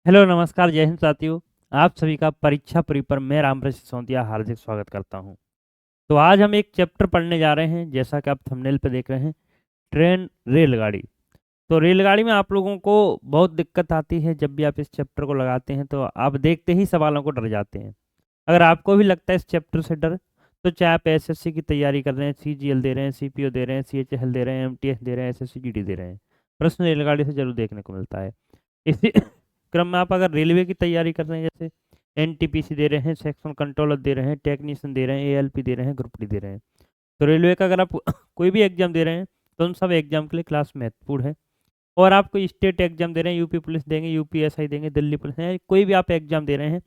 Hello नमस्कार जय हिंद साथियों। आप सभी का परीक्षा पूरी पर मैं रामप्रसाद सिसोदिया हार्दिक स्वागत करता हूं। तो आज हम एक चैप्टर पढ़ने जा रहे हैं, जैसा कि आप थंबनेल पे देख रहे हैं, ट्रेन रेलगाड़ी। तो रेलगाड़ी में आप लोगों को बहुत दिक्कत आती है। जब भी आप इस चैप्टर को लगाते हैं तो आप देखते ही सवालों को डर जाते हैं। अगर आपको भी लगता है इस चैप्टर से डर, तो चाहे आप एसएससी की तैयारी कर रहे हैं, सीजीएल दे रहे हैं, सीपीओ दे रहे हैं, सीएचएल दे रहे हैं, एमटीएस दे रहे हैं, एसएससी जीडी दे रहे हैं, प्रश्न रेलगाड़ी से जरूर देखने को मिलता है। इसी क्रम में आप अगर रेलवे की तैयारी कर रहे हैं, जैसे एनटीपीसी दे रहे हैं, सेक्शन कंट्रोलर दे रहे हैं, टेक्नीशियन दे रहे हैं, एएलपी दे रहे हैं, ग्रुप डी दे रहे हैं, तो रेलवे का अगर आप कोई भी एग्जाम दे रहे हैं तो उन सब एग्जाम के लिए क्लास महत्वपूर्ण है। और आप कोई स्टेट एग्जाम दे रहे हैं, यूपी पुलिस देंगे, यूपीएसआई देंगे, दिल्ली पुलिस है, कोई भी आप एग्जाम दे रहे हैं,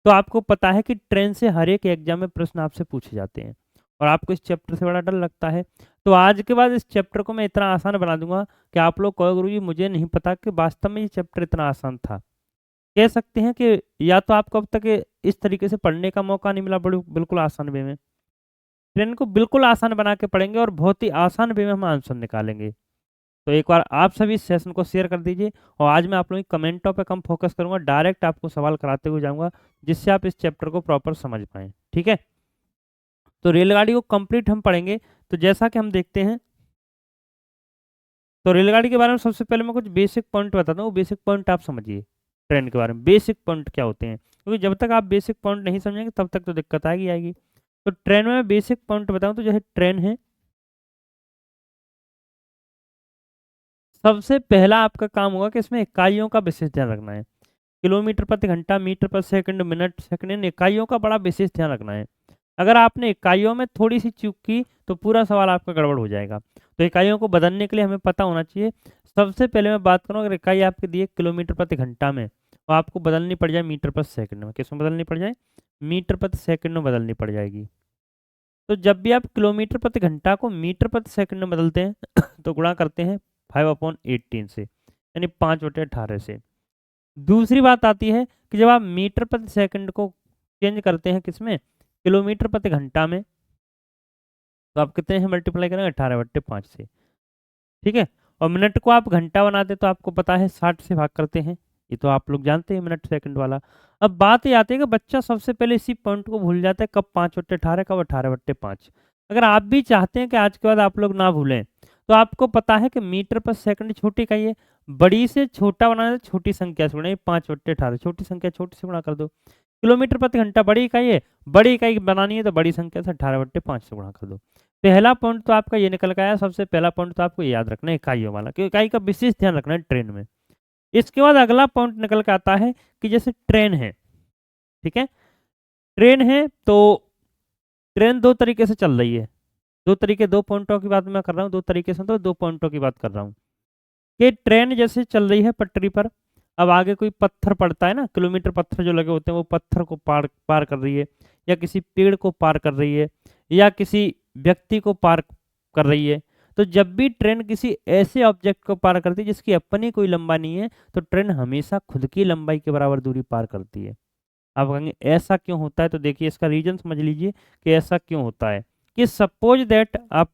तो आपको पता है कि ट्रेन से हर एक एग्जाम में प्रश्न आपसे पूछे जाते हैं और आपको इस चैप्टर से बड़ा डर लगता है। तो आज के बाद इस चैप्टर को मैं इतना आसान बना दूंगा कि आप लोग कहो गुरुजी मुझे नहीं पता कि वास्तव में ये चैप्टर इतना आसान था। कह सकते हैं कि या तो आपको अब तक इस तरीके से पढ़ने का मौका नहीं मिला, बड़ी बिल्कुल आसान वे में ट्रेन को बिल्कुल आसान बना के पढ़ेंगे और बहुत ही आसान वे में हम आंसर निकालेंगे। तो एक बार आप सभी इस सेशन को शेयर कर दीजिए और आज मैं आप लोगों की कमेंटों पे कम फोकस करूंगा, डायरेक्ट आपको सवाल कराते हुए जाऊंगा, जिससे आप इस चैप्टर को प्रॉपर समझ पाएं। ठीक है, तो रेलगाड़ी को कंप्लीट हम पढ़ेंगे। तो जैसा कि हम देखते हैं, तो रेलगाड़ी के बारे में सबसे पहले मैं कुछ बेसिक पॉइंट बताता हूँ। बेसिक पॉइंट आप समझिए, ट्रेन के बारे में बेसिक पॉइंट क्या होते हैं, क्योंकि जब तक आप बेसिक पॉइंट नहीं समझेंगे तब तक तो दिक्कत आएगी। तो ट्रेन में बेसिक पॉइंट बताऊं तो जैसे ट्रेन है, सबसे पहला आपका काम होगा कि इसमें इकाइयों का विशेष ध्यान रखना है। किलोमीटर प्रति घंटा, मीटर प्रति सेकंड, मिनट सेकंड, इन इकाइयों का बड़ा विशेष ध्यान रखना है। अगर आपने इकाइयों में थोड़ी सी चूक की तो पूरा सवाल आपका गड़बड़ हो जाएगा। तो इकाइयों को बदलने के लिए हमें पता होना चाहिए। सबसे पहले मैं बात करूँ, अगर इकाई आपकी दी है किलोमीटर प्रति घंटा में, तो आपको बदलनी पड़ जाए मीटर प्रति सेकंड में। किस में बदलनी पड़ जाए? मीटर प्रति सेकंड में बदलनी पड़ जाएगी। तो जब भी आप किलोमीटर प्रति घंटा को मीटर प्रति सेकंड में बदलते हैं तो गुणा करते हैं 5/18 से, यानी 5/18 से। दूसरी बात आती है कि जब आप मीटर प्रति सेकंड को चेंज करते हैं किसमें, किलोमीटर प्रति घंटा में, तो आप कितने से मल्टीप्लाई करेंगे? 18/5 से। ठीक है, और मिनट को आप घंटा बनाते तो आपको पता है 60 से भाग करते हैं, ये तो आप लोग जानते हैं मिनट सेकंड वाला। अब बात ये आती है कि बच्चा सबसे पहले इसी पॉइंट को भूल जाता है, कब 5/18, कब 18/5। अगर आप भी चाहते हैं कि आज के बाद आप लोग ना भूलें, तो आपको पता है कि मीटर पर सेकंड छोटी इकाई है, बड़ी से छोटा बनाना है, छोटी संख्या से गुणा, 5/18 छोटी संख्या छोटी से गुणा कर दो। किलोमीटर प्रति घंटा बड़ी इकाई है, बड़ी इकाई बनानी है तो बड़ी संख्या से 18/5 से गुणा कर दो। पहला पॉइंट तो आपका ये निकल गया। सबसे पहला पॉइंट तो आपको याद रखना है इकाइयों वाला, क्योंकि इकाई का विशेष ध्यान रखना है ट्रेन में। इसके बाद अगला पॉइंट निकल के आता है कि जैसे ट्रेन है, ठीक है, ट्रेन है तो ट्रेन दो तरीके से चल रही है। दो तरीके, दो पॉइंटों की बात मैं कर रहा हूँ, दो तरीके से तो दो पॉइंटों की बात कर रहा हूँ कि ट्रेन जैसे चल रही है पटरी पर, अब आगे कोई पत्थर पड़ता है ना, किलोमीटर पत्थर जो लगे होते हैं, वो पत्थर को पार पार कर रही है, या किसी पेड़ को पार कर रही है, या किसी व्यक्ति को पार कर रही है। तो जब भी ट्रेन किसी ऐसे ऑब्जेक्ट को पार करती है जिसकी अपनी कोई लंबाई नहीं है, तो ट्रेन हमेशा खुद की लंबाई के बराबर दूरी पार करती है। आप कहेंगे ऐसा क्यों होता है, तो देखिए इसका रीजन समझ लीजिए कि ऐसा क्यों होता है। कि सपोज दैट आप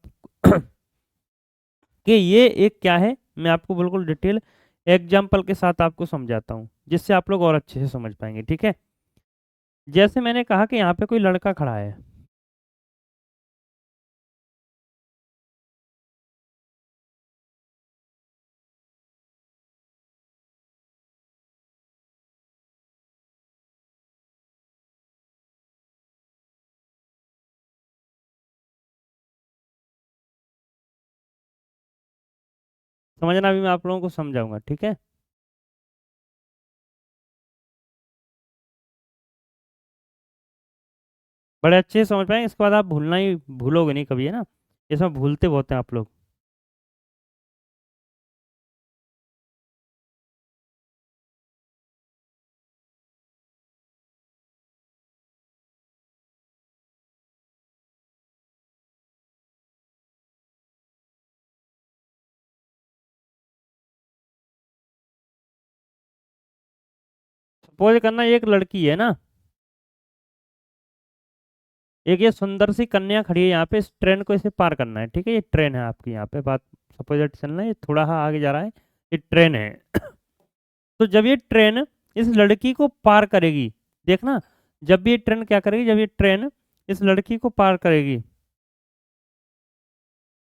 कि ये एक क्या है, मैं आपको बिल्कुल डिटेल एग्जाम्पल के साथ आपको समझाता हूँ, जिससे आप लोग और अच्छे से समझ पाएंगे। ठीक है, जैसे मैंने कहा कि यहाँ पे कोई लड़का खड़ा है, समझना भी मैं आप लोगों को समझाऊंगा। ठीक है, बड़े अच्छे से समझ पाएंगे, इसके बाद आप भूलना ही भूलोगे नहीं कभी, है ना, इसमें भूलते बहुत हैं आप लोग। सपोज करना एक लड़की है ना, एक ये सुंदर सी कन्या खड़ी है यहाँ पे, इस ट्रेन को इसे पार करना है। ठीक है, ये ट्रेन है आपकी यहाँ पे, बात सपोज दैट चलना है, ये थोड़ा हाँ आगे जा रहा है, ये ट्रेन है। तो जब ये ट्रेन इस लड़की को पार करेगी, देखना जब भी ये ट्रेन क्या करेगी, जब ये ट्रेन इस लड़की को पार करेगी,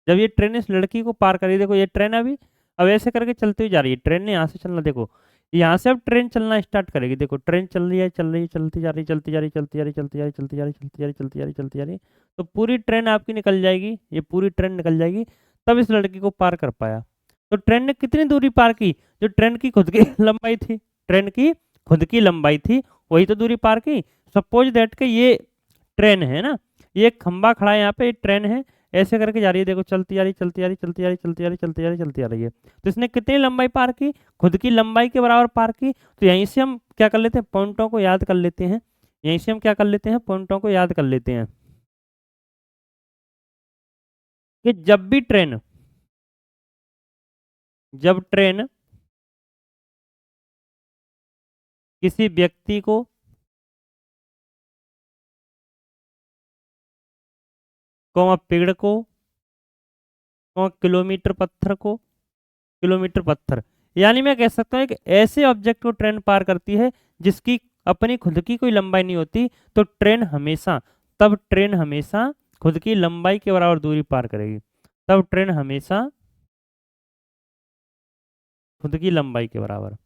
जब ये ट्रेन इस लड़की को पार करेगी, देखो ये ट्रेन अभी अब ऐसे करके चलती हुई जा रही है, ट्रेन ने यहाँ से चलना, देखो यहाँ से अब ट्रेन चलना स्टार्ट करेगी, देखो ट्रेन चल रही है, चल रही है, चलती जा रही, चलती जा रही, चलती जा रही, चलती जा रही, चलती जा रही, चलती जा रही, चलती जा रही, चलती जा रही, तो पूरी ट्रेन आपकी निकल जाएगी, ये पूरी ट्रेन निकल जाएगी, तब इस लड़की को पार कर पाया। तो ट्रेन ने कितनी दूरी पार की, जो ट्रेन की खुद की लंबाई थी, ट्रेन की खुद की लंबाई थी वही तो दूरी पार की। सपोज दैट के ये ट्रेन है ना, ये खंबा खड़ा है यहाँ पे, ये ट्रेन है, ऐसे करके जा रही है, देखो चलती जा रही, चलती जा रही, चलती जा रही, चलती जा रही, चलती जा रही, चलती जा रही है, तो इसने कितनी लंबाई पार की, खुद की लंबाई के बराबर पार की। तो यहीं से हम क्या कर लेते हैं, पॉइंटों को याद कर लेते हैं, यहीं से हम क्या कर लेते हैं, पॉइंटों को याद कर लेते हैं कि जब ट्रेन किसी व्यक्ति को पेड़ को किलोमीटर पत्थर को, किलोमीटर पत्थर, यानी मैं कह सकता हूँ एक ऐसे ऑब्जेक्ट को ट्रेन पार करती है जिसकी अपनी खुद की कोई लंबाई नहीं होती, तो ट्रेन हमेशा खुद की लंबाई के बराबर दूरी पार करेगी, तब ट्रेन हमेशा खुद की लंबाई के बराबर।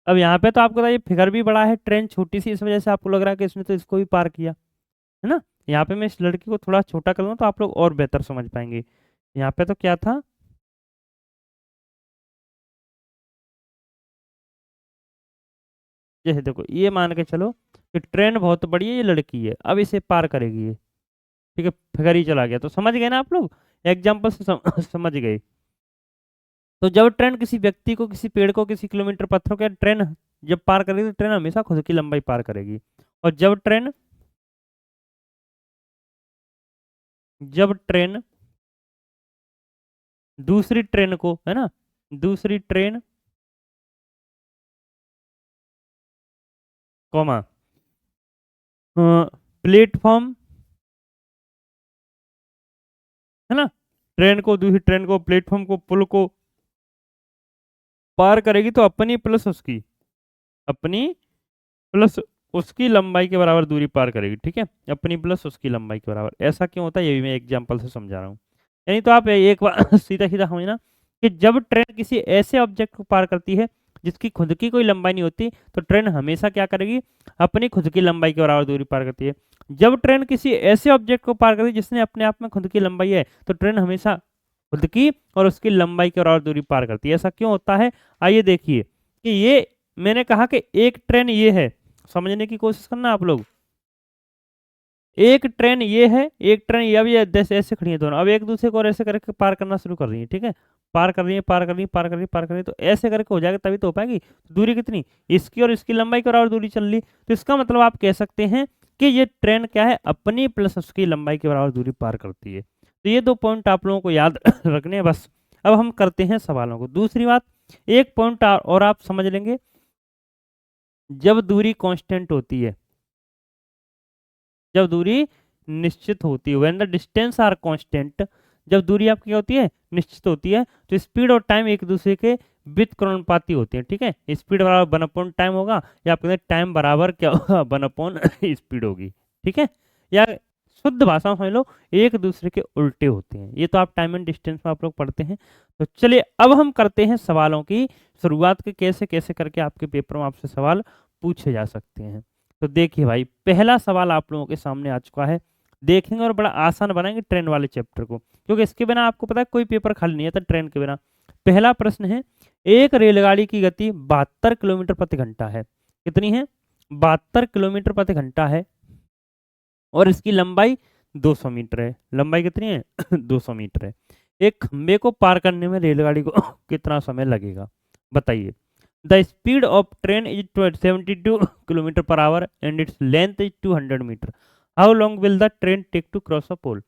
अब यहाँ पे तो आपको ये फिगर भी बड़ा है, ट्रेन छोटी सी, इस वजह से आपको लग रहा है कि इसने तो इसको भी पार किया है ना। यहाँ पे मैं इस लड़की को थोड़ा छोटा कर लूँ तो आप लोग और बेहतर समझ पाएंगे। यहाँ पे तो क्या था, जैसे देखो ये मान के चलो कि ट्रेन बहुत बड़ी है, ये लड़की है, अब इसे पार करेगी ये, ठीक है, फिगर ही चला गया, तो समझ गए ना आप लोग, एग्जाम्पल से समझ गए। तो जब ट्रेन किसी व्यक्ति को, किसी पेड़ को, किसी किलोमीटर पत्थरों के, ट्रेन जब पार करेगी तो ट्रेन हमेशा खुद की लंबाई पार करेगी। और जब ट्रेन दूसरी ट्रेन को, है ना, दूसरी ट्रेन कॉमा प्लेटफॉर्म, है ना, ट्रेन को, दूसरी ट्रेन को, प्लेटफॉर्म को, पुल को पार करेगी तो अपनी प्लस उसकी लंबाई के बराबर दूरी पार करेगी, ठीक है, अपनी प्लस उसकी लंबाई के बराबर। ऐसा क्यों होता है ये भी मैं एग्जांपल से समझा रहा हूँ। यानी तो आप एक बार सीधा सीधा समझना कि जब ट्रेन किसी ऐसे ऑब्जेक्ट को पार करती है जिसकी खुद की कोई लंबाई नहीं होती, तो ट्रेन हमेशा क्या करेगी, अपनी खुद की लंबाई के बराबर दूरी पार करती है। जब ट्रेन किसी ऐसे ऑब्जेक्ट को पार करती है जिसने अपने आप में खुद की लंबाई है, तो ट्रेन हमेशा खुद की और उसकी लंबाई के बराबर दूरी पार करती है। ऐसा क्यों होता है, आइए देखिए कि ये मैंने कहा कि एक ट्रेन ये है, समझने की कोशिश करना आप लोग, एक ट्रेन ये है, एक ट्रेन ये, अब ये जैसे ऐसे खड़ी है दोनों, अब एक दूसरे को और ऐसे करके पार करना शुरू कर रही है, ठीक है, पार कर रही है, पार कर रही है, पार कर रही है, पार कर रही है, तो ऐसे करके हो जाएगा तभी तो हो पाएगी। दूरी कितनी, इसकी और इसकी लंबाई के बराबर दूरी चल रही, तो इसका मतलब आप कह सकते हैं कि ये ट्रेन क्या है, अपनी प्लस उसकी लंबाई के बराबर दूरी पार करती है। तो ये दो पॉइंट आप लोगों को याद रखने हैं बस। अब हम करते हैं सवालों को। दूसरी बात, एक पॉइंट और आप समझ लेंगे, जब दूरी कांस्टेंट होती है, जब दूरी निश्चित होती है, when the distance are constant, जब दूरी आपकी क्या होती है, निश्चित होती है, तो स्पीड और टाइम एक दूसरे के व्युत्क्रमानुपाती होते हैं, ठीक है, स्पीड बराबर 1 टाइम होगा, या आप कहते हैं टाइम बराबर क्या होगा, 1 स्पीड होगी, ठीक है, या शुद्ध भाषा में समझ लो एक दूसरे के उल्टे होते हैं। ये तो आप टाइम एंड डिस्टेंस में आप लोग पढ़ते हैं। तो चलिए अब हम करते हैं सवालों की शुरुआत के, कैसे कैसे करके आपके पेपर में आपसे सवाल पूछे जा सकते हैं। तो देखिए भाई, पहला सवाल आप लोगों के सामने आ चुका है, देखेंगे और बड़ा आसान बनाएंगे ट्रेन वाले चैप्टर को, क्योंकि इसके बिना आपको पता है कोई पेपर खाली नहीं आता ट्रेन के बिना। पहला प्रश्न है, एक रेलगाड़ी की गति 72 किलोमीटर प्रति घंटा है, कितनी है, 72 किलोमीटर प्रति घंटा है, और इसकी लंबाई 200 मीटर है। लंबाई कितनी है 200 मीटर है। एक खंबे को पार करने में रेलगाड़ी को कितना समय लगेगा, बताइए। The speed of train is 72 kilometre per hour and its length is 200 metre. How long will the train take to cross a pole.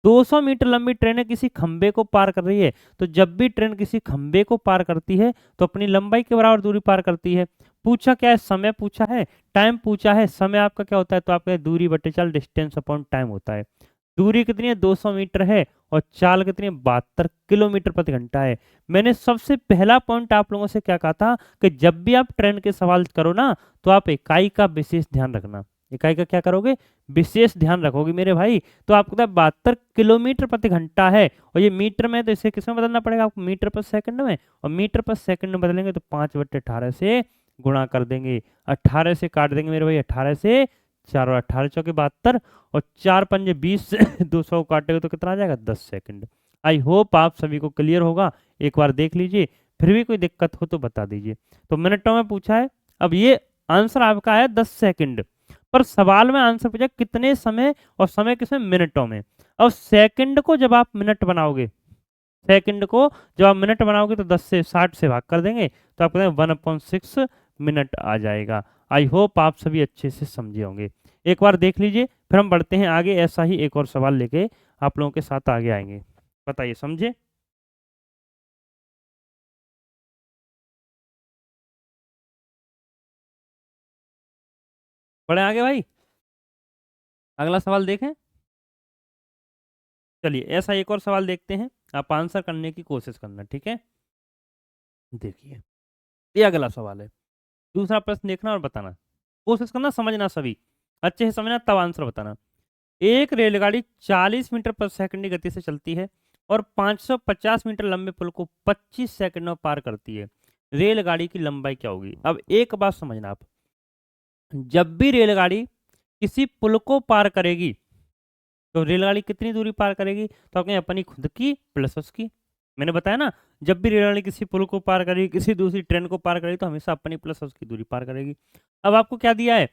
200 metre लंबी ट्रेन किसी खंबे को पार कर रही है, तो जब भी ट्रेन किसी खंबे को पार करती है तो अपनी लंबाई के बराबर दूरी पार करती है। पूछा क्या है, समय पूछा है, टाइम पूछा है। समय आपका क्या होता है, तो आपका दूरी बटे चल, डिस्टेंस अपॉन टाइम होता है। दूरी कितनी है 200 मीटर है, और चाल कितनी है 72 किलोमीटर प्रति घंटा है। मैंने सबसे पहला पॉइंट आप लोगों से क्या कहा था कि जब भी आप ट्रेन के सवाल करो ना, तो आप इकाई का विशेष ध्यान रखना। इकाई का क्या करोगे, विशेष ध्यान रखोगे मेरे भाई। तो आपको पता है 72 किलोमीटर प्रति घंटा है, और ये मीटर में, तो इसे किसमें बदलना पड़ेगा आपको, मीटर पर सेकंड में। और मीटर पर सेकंड में बदलेंगे तो 5/18 से गुणा कर देंगे, 18 से काट देंगे मेरे भाई, 18 से 4 और 18 चौके 72, और 4 पंजे 20 से 200 काटेगा तो कितना आ जाएगा 10 सेकंड। आई होप आप सभी को क्लियर होगा, एक बार देख लीजिए, फिर भी कोई दिक्कत हो तो बता दीजिए। तो मिनटों में पूछा है, अब ये आंसर आपका है 10 सेकंड, पर सवाल में आंसर पूछा कितने समय, और समय किसमें, मिनटों में। अब सेकंड को जब आप मिनट बनाओगे, सेकंड को जब आप मिनट बनाओगे तो 10 से 60 से भाग कर देंगे, तो आपको 1/6 मिनट आ जाएगा। आई होप आप सभी अच्छे से समझे होंगे। एक बार देख लीजिए, फिर हम बढ़ते हैं आगे, ऐसा ही एक और सवाल लेके आप लोगों के साथ आगे आएंगे। बताइए, समझे? बढ़े आगे भाई, अगला सवाल देखें। चलिए ऐसा एक और सवाल देखते हैं, आप आंसर करने की कोशिश करना, ठीक है। देखिए, ये अगला सवाल है, दूसरा प्रश्न देखना और बताना, कोशिश करना समझना, सभी अच्छे से समझना तब आंसर बताना। एक रेलगाड़ी 40 मीटर पर सेकंड की गति से चलती है और 550 मीटर लंबे पुल को 25 सेकंड में पार करती है। रेलगाड़ी की लंबाई क्या होगी? अब एक बात समझना आप, जब भी रेलगाड़ी किसी पुल को पार करेगी, तो रेलगाड़ी कितनी दूरी पार करेगी, तो आपने अपनी खुद की प्लस उसकी। मैंने बताया ना, जब भी रेलगाड़ी किसी पुल को पार करेगी, किसी दूसरी ट्रेन को पार करेगी, तो हमेशा अपनी प्लस उसकी दूरी पार करेगी। अब आपको क्या दिया है,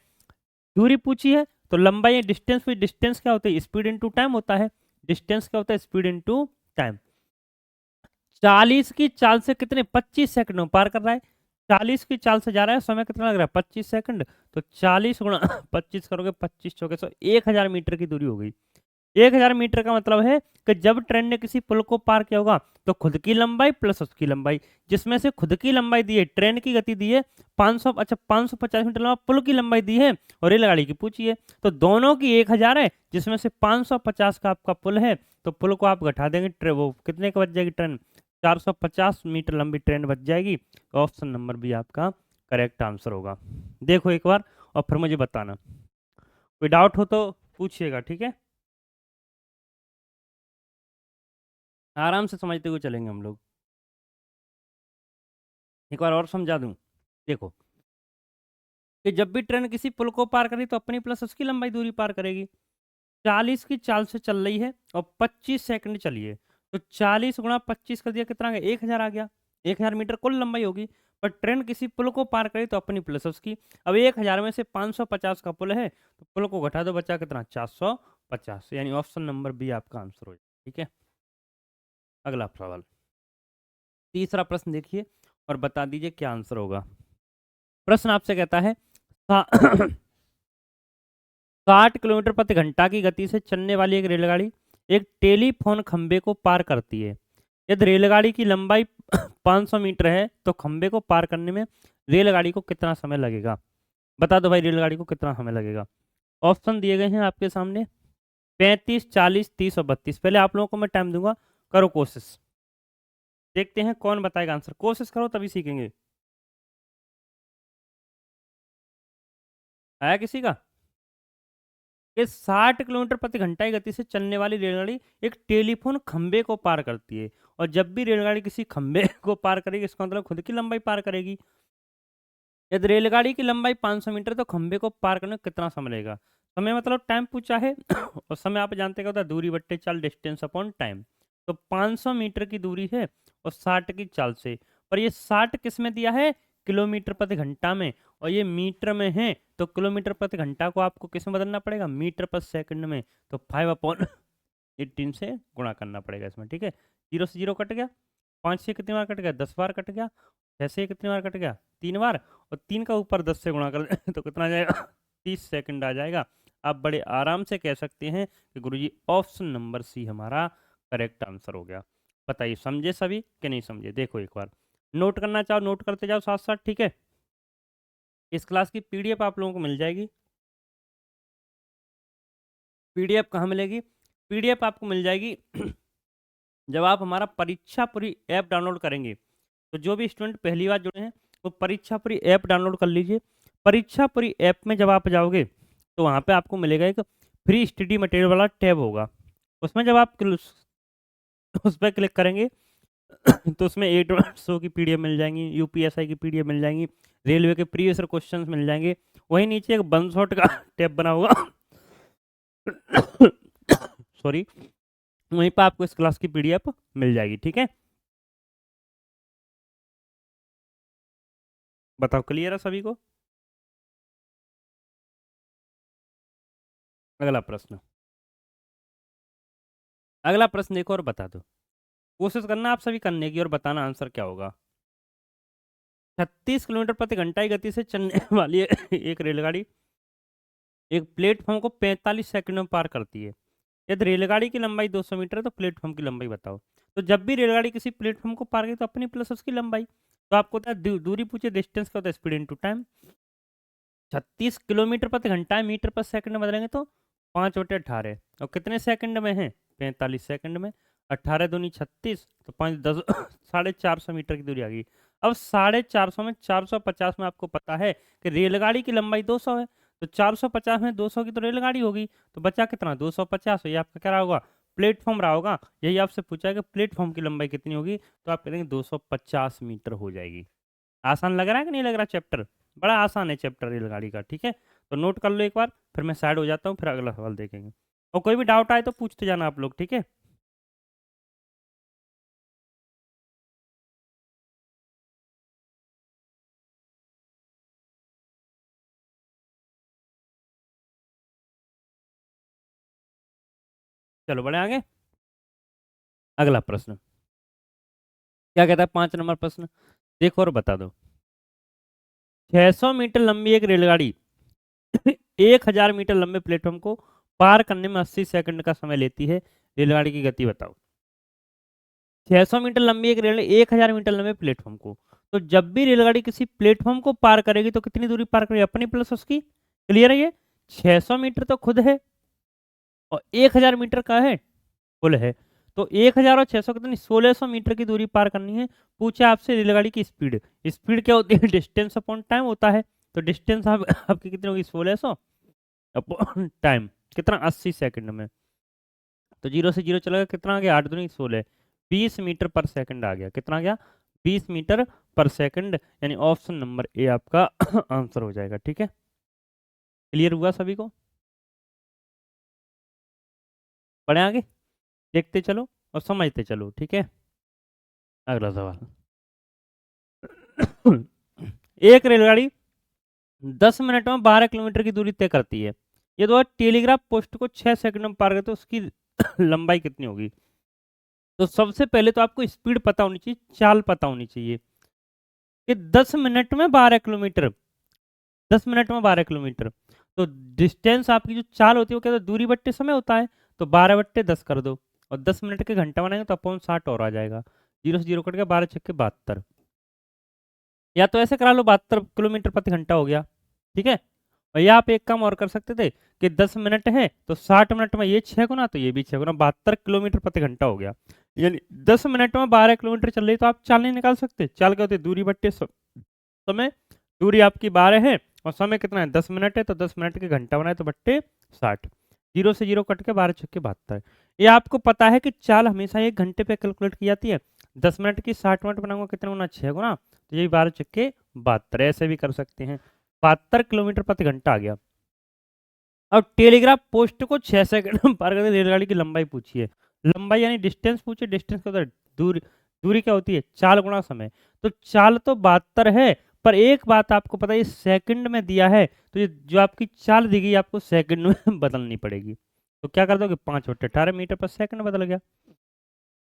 दूरी पूछी है, तो लंबाई डिस्टेंस पे, डिस्टेंस क्या होता है, स्पीड इनटू टाइम होता है। डिस्टेंस क्या होता है, स्पीड इनटू टाइम। 40 की चाल से कितने 25 सेकंड में पार कर रहा है, 40 की चाल से जा रहा है, समय कितना लग रहा है 25 सेकंड, तो 40 गुणा 25 करोगे, 25 चौके 100, 1000 मीटर की दूरी हो गई। 1000 मीटर का मतलब है कि जब ट्रेन ने किसी पुल को पार किया होगा, तो खुद की लंबाई प्लस उसकी लंबाई, जिसमें से खुद की लंबाई दी है, ट्रेन की गति दी है 500, अच्छा 550 मीटर लंबा, पुल की लंबाई दी है और रेलगाड़ी की पूछी है, तो दोनों की 1000 है, जिसमें से 550 का आपका पुल है, तो पुल को आप घटा देंगे, वो कितने का बच जाएगी ट्रेन, 450 मीटर लंबी ट्रेन बच जाएगी। तो ऑप्शन नंबर बी आपका करेक्ट आंसर होगा। देखो एक बार और फिर मुझे बताना, कोई डाउट हो तो पूछिएगा, ठीक है। आराम से समझते हुए चलेंगे हम लोग। एक बार और समझा दूं, देखो कि जब भी ट्रेन किसी पुल को पार करेगी, तो अपनी प्लस उसकी लंबाई दूरी पार करेगी। 40 की चाल से चल रही है और 25 सेकंड चलिए, तो 40 गुणा 25 कर दिया, कितना आ गया 1000 आ गया। 1000 मीटर कुल लंबाई होगी, पर ट्रेन किसी पुल को पार करे तो अपनी प्लस उसकी। अब 1000 में से 550 का पुल है, तो पुल को घटा दो, बचा कितना 450, यानी ऑप्शन नंबर बी आपका आंसर हो जाए, ठीक है। अगला सवाल, तीसरा प्रश्न देखिए और बता दीजिए क्या आंसर होगा। प्रश्न आपसे कहता है 60 किलोमीटर प्रति घंटा की गति से चलने वाली एक रेलगाड़ी एक टेलीफोन खंबे को पार करती है। यदि रेलगाड़ी की लंबाई 500 मीटर है, तो खंबे को पार करने में रेलगाड़ी को कितना समय लगेगा? बता दो भाई, रेलगाड़ी को कितना समय लगेगा? ऑप्शन दिए गए हैं आपके सामने, 35, 40, 30 और 32। पहले आप लोगों को मैं टाइम दूंगा, करो कोशिश, देखते हैं कौन बताएगा आंसर। कोशिश करो तभी सीखेंगे। आया किसी का? ये 60 किलोमीटर प्रति घंटा की गति से चलने वाली रेलगाड़ी एक टेलीफोन खंबे को पार करती है, और जब भी रेलगाड़ी किसी खंबे को पार करेगी, इसका मतलब खुद की लंबाई पार करेगी। यदि रेलगाड़ी की लंबाई 500 मीटर, तो खंबे को पार करने में कितना समय लगेगा? समय मतलब टाइम पूछा है और समय आप जानते क्या होता है, दूरी बट्टे चाल, डिस्टेंस अपॉन टाइम। तो 500 मीटर की दूरी है और 60 की चाल से, पर ये 60 किस में दिया है, किलोमीटर प्रति घंटा में, और ये मीटर में है, तो किलोमीटर प्रति घंटा को आपको किस में बदलना पड़ेगा, मीटर पर सेकंड में। तो 5/18 से गुणा करना पड़ेगा इसमें, ठीक है। 0 से 0 कट गया, 5 से कितनी बार कट गया, 10 बार कट गया, 6 से कितनी बार कट गया, 3 बार, और 3 का ऊपर 10 से गुणा कर दें तो कितना आ जाएगा 30 सेकंड आ जाएगा। आप बड़े आराम से कह सकते हैं कि गुरुजी ऑप्शन नंबर सी हमारा करेक्ट आंसर हो गया। बताइए समझे सभी कि नहीं समझे? देखो एक बार नोट करना चाहो नोट करते जाओ साथ साथ, ठीक है। इस क्लास की पीडीएफ आप लोगों को मिल जाएगी। पीडीएफ कहाँ मिलेगी? पीडीएफ आपको मिल जाएगी जब आप हमारा परीक्षापुरी ऐप डाउनलोड करेंगे। तो जो भी स्टूडेंट पहली बार जुड़े हैं वो परीक्षापुरी ऐप डाउनलोड कर लीजिए। परीक्षापुरी ऐप में जब आप जाओगे तो वहाँ पे आपको मिलेगा एक फ्री स्टडी मटेरियल वाला टैब होगा। उसमें जब आप उस पर क्लिक करेंगे तो उसमें एडवांस की पीडीएफ मिल जाएंगी, यूपीएसआई की पीडीएफ मिल जाएंगी, रेलवे के प्रीवियस क्वेश्चंस मिल जाएंगे। वहीं नीचे एक वन शॉट का टैब बना होगा सॉरी, वहीं पर आपको इस क्लास की पीडीएफ मिल जाएगी। ठीक है, बताओ क्लियर है सभी को? अगला प्रश्न, अगला प्रश्न देखो और बता दो। कोशिश करना आप सभी करने की और बताना आंसर क्या होगा। 36 किलोमीटर प्रति घंटा की गति से चलने वाली एक रेलगाड़ी एक प्लेटफॉर्म को 45 सेकंड में पार करती है। यदि रेलगाड़ी की लंबाई 200 मीटर है तो प्लेटफॉर्म की लंबाई बताओ। तो जब भी रेलगाड़ी किसी प्लेटफॉर्म को पार करेगी तो अपनी प्लस उसकी लंबाई। तो आपको होता है दूरी पूछे, डिस्टेंस का होता है स्पीड इनटू टाइम। 36 किलोमीटर प्रति घंटा है, मीटर पर सेकंड में बदलेंगे तो 5/18 और कितने सेकंड में है? 45 सेकंड में। 18 दूनी 36 तो 5 10 450 मीटर की दूरी आ गई। अब 450 में 450 में आपको पता है कि रेलगाड़ी की लंबाई 200 है, तो 450 में 200 की तो रेलगाड़ी होगी, तो बचा कितना? 250। ये आपका क्या रहा होगा? प्लेटफॉर्म रहा होगा। यही आपसे पूछा है कि प्लेटफॉर्म की लंबाई कितनी होगी, तो आप कहेंगे 250 मीटर हो जाएगी। आसान लग रहा है कि नहीं लग रहा चैप्टर? बड़ा आसान है चैप्टर रेलगाड़ी का। ठीक है, तो नोट कर लो एक बार, फिर मैं साइड हो जाता हूँ, फिर अगला सवाल देखेंगे। और कोई भी डाउट आए तो पूछते जाना आप लोग। ठीक है, चलो बढ़े आगे। अगला प्रश्न क्या कहता है? 5 नंबर प्रश्न देखो और बता दो। 600 मीटर लंबी एक रेलगाड़ी 1000 मीटर लंबे प्लेटफॉर्म को पार करने में 80 सेकंड का समय लेती है। रेलगाड़ी की गति बताओ। 600 मीटर लंबी एक रेल 1000 मीटर लंबे प्लेटफॉर्म को, तो जब भी रेलगाड़ी किसी प्लेटफॉर्म को पार करेगी तो कितनी दूरी पार करेगी? अपनी प्लस उसकी। क्लियर है? ये 600 मीटर तो खुद है और 1000 मीटर का है, कुल है। तो 1000 और 600 कितनी? 1600 मीटर की दूरी पार करनी है। पूछा आपसे रेलगाड़ी की स्पीड। स्पीड क्या होती है? डिस्टेंस अपॉन टाइम होता है। तो डिस्टेंस आपकी कितनी होगी? 1600 अपॉन टाइम कितना? 80 सेकंड में। तो 0 से 0 चला गया, कितना आ गया? 8 दूनी 16, 20 मीटर पर सेकंड आ गया। कितना आ गया? 20 मीटर पर सेकंड। यानी ऑप्शन नंबर ए आपका आंसर हो जाएगा। ठीक है, क्लियर हुआ सभी को? बढ़े आगे, देखते चलो और समझते चलो। ठीक है, अगला सवाल। एक रेलगाड़ी 10 मिनट में 12 किलोमीटर की दूरी तय करती है। ये तो टेलीग्राफ पोस्ट को 6 सेकंड में पार करते तो उसकी लंबाई कितनी होगी? तो सबसे पहले तो आपको स्पीड पता होनी चाहिए, चाल पता होनी चाहिए कि 10 मिनट में 12 किलोमीटर, 10 मिनट में 12 किलोमीटर। तो डिस्टेंस आपकी जो चाल होती है वो क्या होता है? दूरी बट्टे समय होता है। तो 12/10 कर दो और 10 मिनट के घंटा बनाएंगे तो अपॉन 60 और आ जाएगा। 0 से 0 कट गया, 12 छक्के 72। या तो ऐसे करा लो 72 किलोमीटर प्रति घंटा हो गया। ठीक है, और या आप एक काम और कर सकते थे कि 10 मिनट है तो 60 मिनट में ये 6 गुना तो ये भी 6 गुना, 72 किलोमीटर प्रति घंटा हो गया। यानी 10 मिनट में 12 किलोमीटर चल रही तो आप चाल नहीं निकाल सकते? चाल क्या होती है? दूरी बट्टे समय। दूरी आपकी 12 है और समय कितना है? 10 मिनट है, तो 10 मिनट के घंटा बनाए तो बट्टे 60। 0 से 0 कट के 12 छक्के 72। ये आपको पता है कि चाल हमेशा 1 घंटे पे कैलकुलेट की जाती है। 10 मिनट की 60 मिनट बनाऊंगा कितने गुना? 6 गुना, तो ये 12 छक्के 72। ऐसे भी कर सकते हैं। 72 किलोमीटर प्रति घंटा आ गया। अब टेलीग्राफ पोस्ट को 6 सेकंड में पार करते रेलगाड़ी की लंबाई पूछिए। लंबाई यानी डिस्टेंस पूछे, डिस्टेंस क्या होता है? दूरी। दूरी क्या होती है? चाल गुणा समय। तो चाल तो 72 है, पर एक बात आपको पता है, ये सेकंड में दिया है, तो ये जो आपकी चाल दी गई आपको सेकंड में बदलनी पड़ेगी। तो क्या कर दोगे? 5/18 मीटर पर सेकंड बदल गया।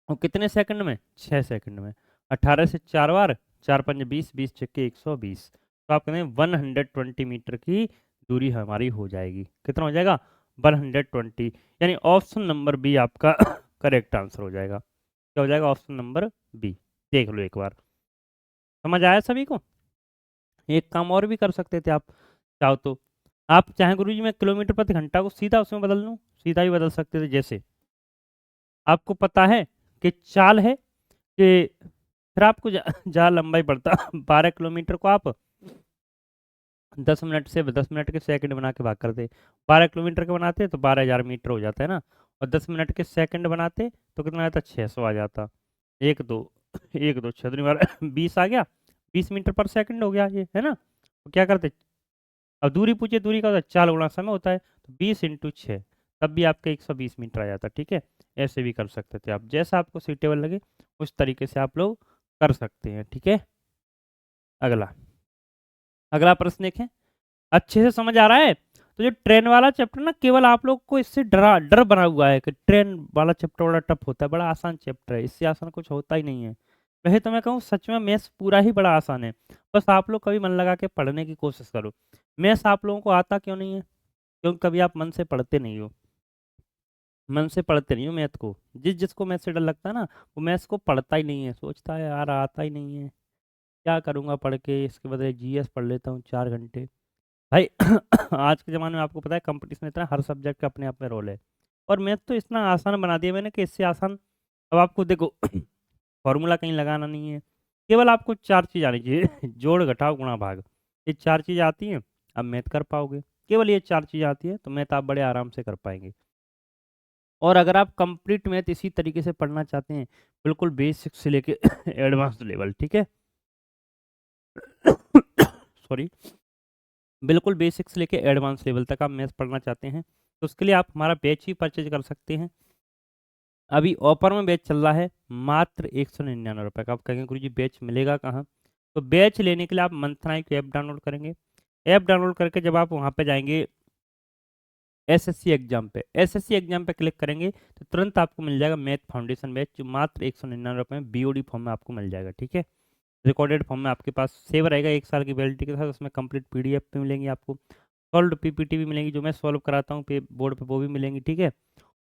और कितने सेकंड में? 6 सेकंड में। 18 से 4 बार, 4 पंजे 20, 20 छक्के 120। तो आप कहते हैं 120 मीटर की दूरी हमारी हो जाएगी। कितना हो जाएगा? 120। यानी ऑप्शन नंबर बी आपका करेक्ट आंसर हो जाएगा। क्या हो जाएगा? Option number B. देख लो एक बार, समझ आया सभी को? एक काम और भी कर सकते थे आप चाहो तो। आप चाहे गुरुजी मैं किलोमीटर प्रति घंटा को सीधा उसमें बदल लूँ, सीधा भी बदल सकते थे। जैसे आपको पता है कि चाल है कि फिर आपको ज़्यादा लंबाई पड़ता 12 किलोमीटर को आप 10 मिनट से 10 मिनट के सेकंड बना के भाग करते। 12 किलोमीटर का बनाते तो 12,000 मीटर हो जाता है ना, और 10 मिनट के सेकंड बनाते तो कितना आता, 600 आ जाता। 1 2 1 2 6 दूनी 12 20 आ गया, 20 मीटर पर सेकंड हो गया ये, है ना। तो क्या करते, अब दूरी पूछिए, दूरी का होता है 4 गुणा समय होता है, तो 20 × 6, तब भी आपका 120 मीटर आ जाता। ठीक है, ऐसे भी कर सकते थे आप, जैसा आपको सूटेबल लगे उस तरीके से आप लोग कर सकते हैं। ठीक है, अगला अगला प्रश्न देखें, अच्छे से समझ आ रहा है। तो जो ट्रेन वाला चैप्टर ना, केवल आप लोग को इससे डर बना हुआ है कि ट्रेन वाला चैप्टर बड़ा टफ होता है, बड़ा आसान चैप्टर है, इससे आसान कुछ होता ही नहीं है। वैसे तो मैं कहूँ सच में मैथ्स पूरा ही बड़ा आसान है, बस आप लोग कभी मन लगा के पढ़ने की कोशिश करो। मैथ्स आप लोगों को आता क्यों नहीं है? क्योंकि कभी आप मन से पढ़ते नहीं हो, मन से पढ़ते नहीं हो मैथ को। जिसको मैथ से डर लगता है ना, वो मैथ्स को पढ़ता ही नहीं है, सोचता है यार आता ही नहीं है, क्या करूँगा पढ़ के, इसके बदले जीएस पढ़ लेता हूँ 4 घंटे। भाई आज के ज़माने में आपको पता है कंपटीशन इतना, हर सब्जेक्ट का अपने आप में रोल है, और मैथ तो इतना आसान बना दिया मैंने कि इससे आसान, अब आपको देखो फॉर्मूला कहीं लगाना नहीं है, केवल आपको 4 चीज़ आनी चाहिए जोड़ घटाव गुणा भाग, ये 4 चीज़ आती हैं, अब मैथ कर पाओगे। केवल ये 4 चीज़ आती है तो मैथ आप बड़े आराम से कर पाएंगे। और अगर आप कंप्लीट मैथ इसी तरीके से पढ़ना चाहते हैं, बिल्कुल बेसिक से लेके एडवांस लेवल, ठीक है सॉरी, बिल्कुल बेसिक से लेके एडवांस लेवल तक आप मैथ पढ़ना चाहते हैं, तो उसके लिए आप हमारा बैच ही परचेज कर सकते हैं। अभी ऑफर में बैच चल रहा है मात्र 199 का। आप कहेंगे गुरु जी बैच मिलेगा कहाँ? तो बैच लेने के लिए आप मंथना की ऐप डाउनलोड करेंगे। ऐप डाउनलोड करके जब आप वहाँ पे जाएंगे एसएससी एग्जाम पे, एसएससी एग्जाम पे क्लिक करेंगे तो तुरंत आपको मिल जाएगा मैथ फाउंडेशन बैच, जो मात्र 199 में बीओडी फॉर्म में आपको मिल जाएगा। ठीक है, रिकॉर्डेड फॉर्म में आपके पास सेव रहेगा 1 साल की वैलिडिटी के साथ, उसमें कंप्लीट पीडीएफ भी मिलेंगी आपको, सॉल्व पीपीटी भी मिलेंगी, जो मैं सॉल्व कराता हूँ बोर्ड पे वो भी मिलेंगी। ठीक है,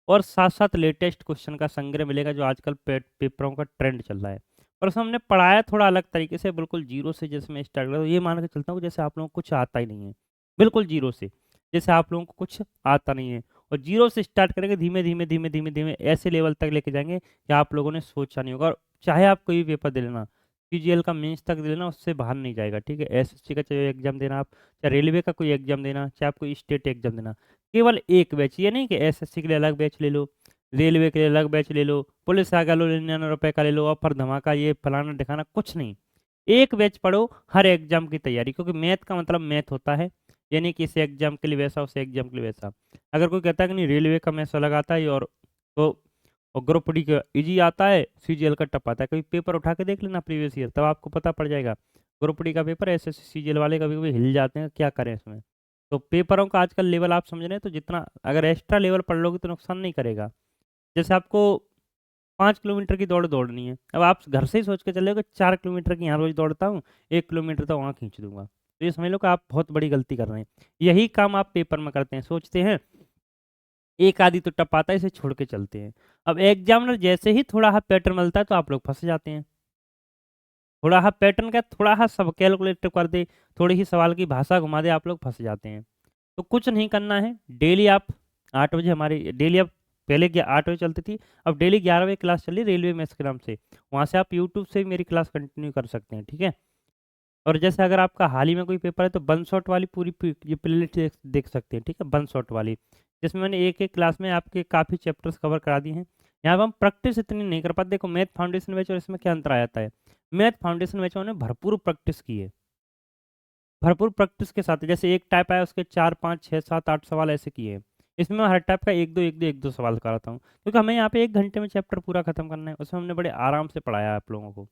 और साथ साथ लेटेस्ट क्वेश्चन का संग्रह मिलेगा, जो आजकल पेपरों का ट्रेंड चल रहा है। और उसमें हमने पढ़ाया थोड़ा अलग तरीके से, बिल्कुल जीरो से, जैसे मैं स्टार्ट करा तो ये मान के चलता हूँ जैसे आप लोगों को कुछ आता ही नहीं है, बिल्कुल जीरो से, जैसे आप लोगों को कुछ आता नहीं है। और जीरो से स्टार्ट करेंगे, धीमे धीमे धीमे धीमे धीमे ऐसे लेवल तक लेके जाएंगे कि आप लोगों ने सोचा नहीं होगा। और चाहे आप कोई भी पेपर दे लेना, सीजीएल का मेंस तक दे लेना, उससे बाहर नहीं जाएगा। ठीक है, एसएससी का चाहे एग्जाम देना आप, चाहे रेलवे का कोई एग्जाम देना, चाहे आप कोई स्टेट एग्जाम देना, केवल एक बैच, ये नहीं कि एसएससी के लिए अलग बैच ले लो, रेलवे के लिए अलग बैच ले लो, पुलिस का लो 99 का ले लो, ऑफर धमाका ये फलाना दिखाना, कुछ नहीं। एक बैच पढ़ो हर एग्जाम की तैयारी, क्योंकि मैथ का मतलब मैथ होता है, यानी कि इस एग्जाम के लिए वैसा, उस एग्जाम के लिए वैसा। अगर कोई कहता है कि नहीं रेलवे का मैथ्स अलग आता है और तो और ग्रुप डी का इजी आता है, सीजीएल का टफ आता है, कभी पेपर उठा के देख लेना प्रीवियस ईयर, तब आपको पता पड़ जाएगा। ग्रुप डी का पेपर ऐसे सीजीएल वाले कभी कभी हिल जाते हैं, क्या करें इसमें। तो पेपरों का आजकल लेवल आप समझ रहे हैं, तो जितना अगर एक्स्ट्रा लेवल पढ़ लोगे तो नुकसान नहीं करेगा। जैसे आपको 5 किलोमीटर की दौड़ दौड़नी है, अब आप घर से ही सोच के चले 4 किलोमीटर की यहाँ रोज दौड़ता हूँ, 1 किलोमीटर तो वहाँ खींच दूंगा, तो ये समझ लो कि आप बहुत बड़ी गलती कर रहे हैं। यही काम आप पेपर में करते हैं, सोचते हैं एक आदि तो टप आता है, इसे छोड़ के चलते हैं। अब एग्जामिनर जैसे ही थोड़ा सा पैटर्न मिलता है तो आप लोग फंस जाते हैं। थोड़ा सा पैटर्न का थोड़ा सा सब कैलकुलेट कर दे, थोड़ी ही सवाल की भाषा घुमा दे, आप लोग फंस जाते हैं। तो कुछ नहीं करना है, डेली आप 8 बजे हमारी डेली, अब पहले 8 बजे चलती थी, अब डेली 11 बजे क्लास चली रेलवे मैथ्स के नाम से, वहाँ से आप यूट्यूब से भी मेरी क्लास कंटिन्यू कर सकते हैं। ठीक है, और जैसे अगर आपका हाल ही में कोई पेपर है तो वन शॉट वाली पूरी ये प्लेलिस्ट देख सकते हैं। ठीक है, वन शॉट वाली, जिसमें मैंने एक एक क्लास में आपके काफ़ी चैप्टर्स कवर करा दिए हैं। यहाँ पर हम प्रैक्टिस इतनी नहीं कर पाते। देखो मैथ फाउंडेशन बैच और इसमें क्या अंतर आ जाता है, मैथ फाउंडेशन बैच में भरपूर प्रैक्टिस की है, भरपूर प्रैक्टिस के साथ, जैसे एक टाइप आया उसके 4 5 6 7 8 सवाल ऐसे किए हैं। इसमें मैं हर टाइप का एक दो सवाल कराता हूँ, क्योंकि हमें यहाँ पे 1 घंटे में चैप्टर पूरा खत्म करना है। उसमें हमने बड़े आराम से पढ़ाया आप लोगों को,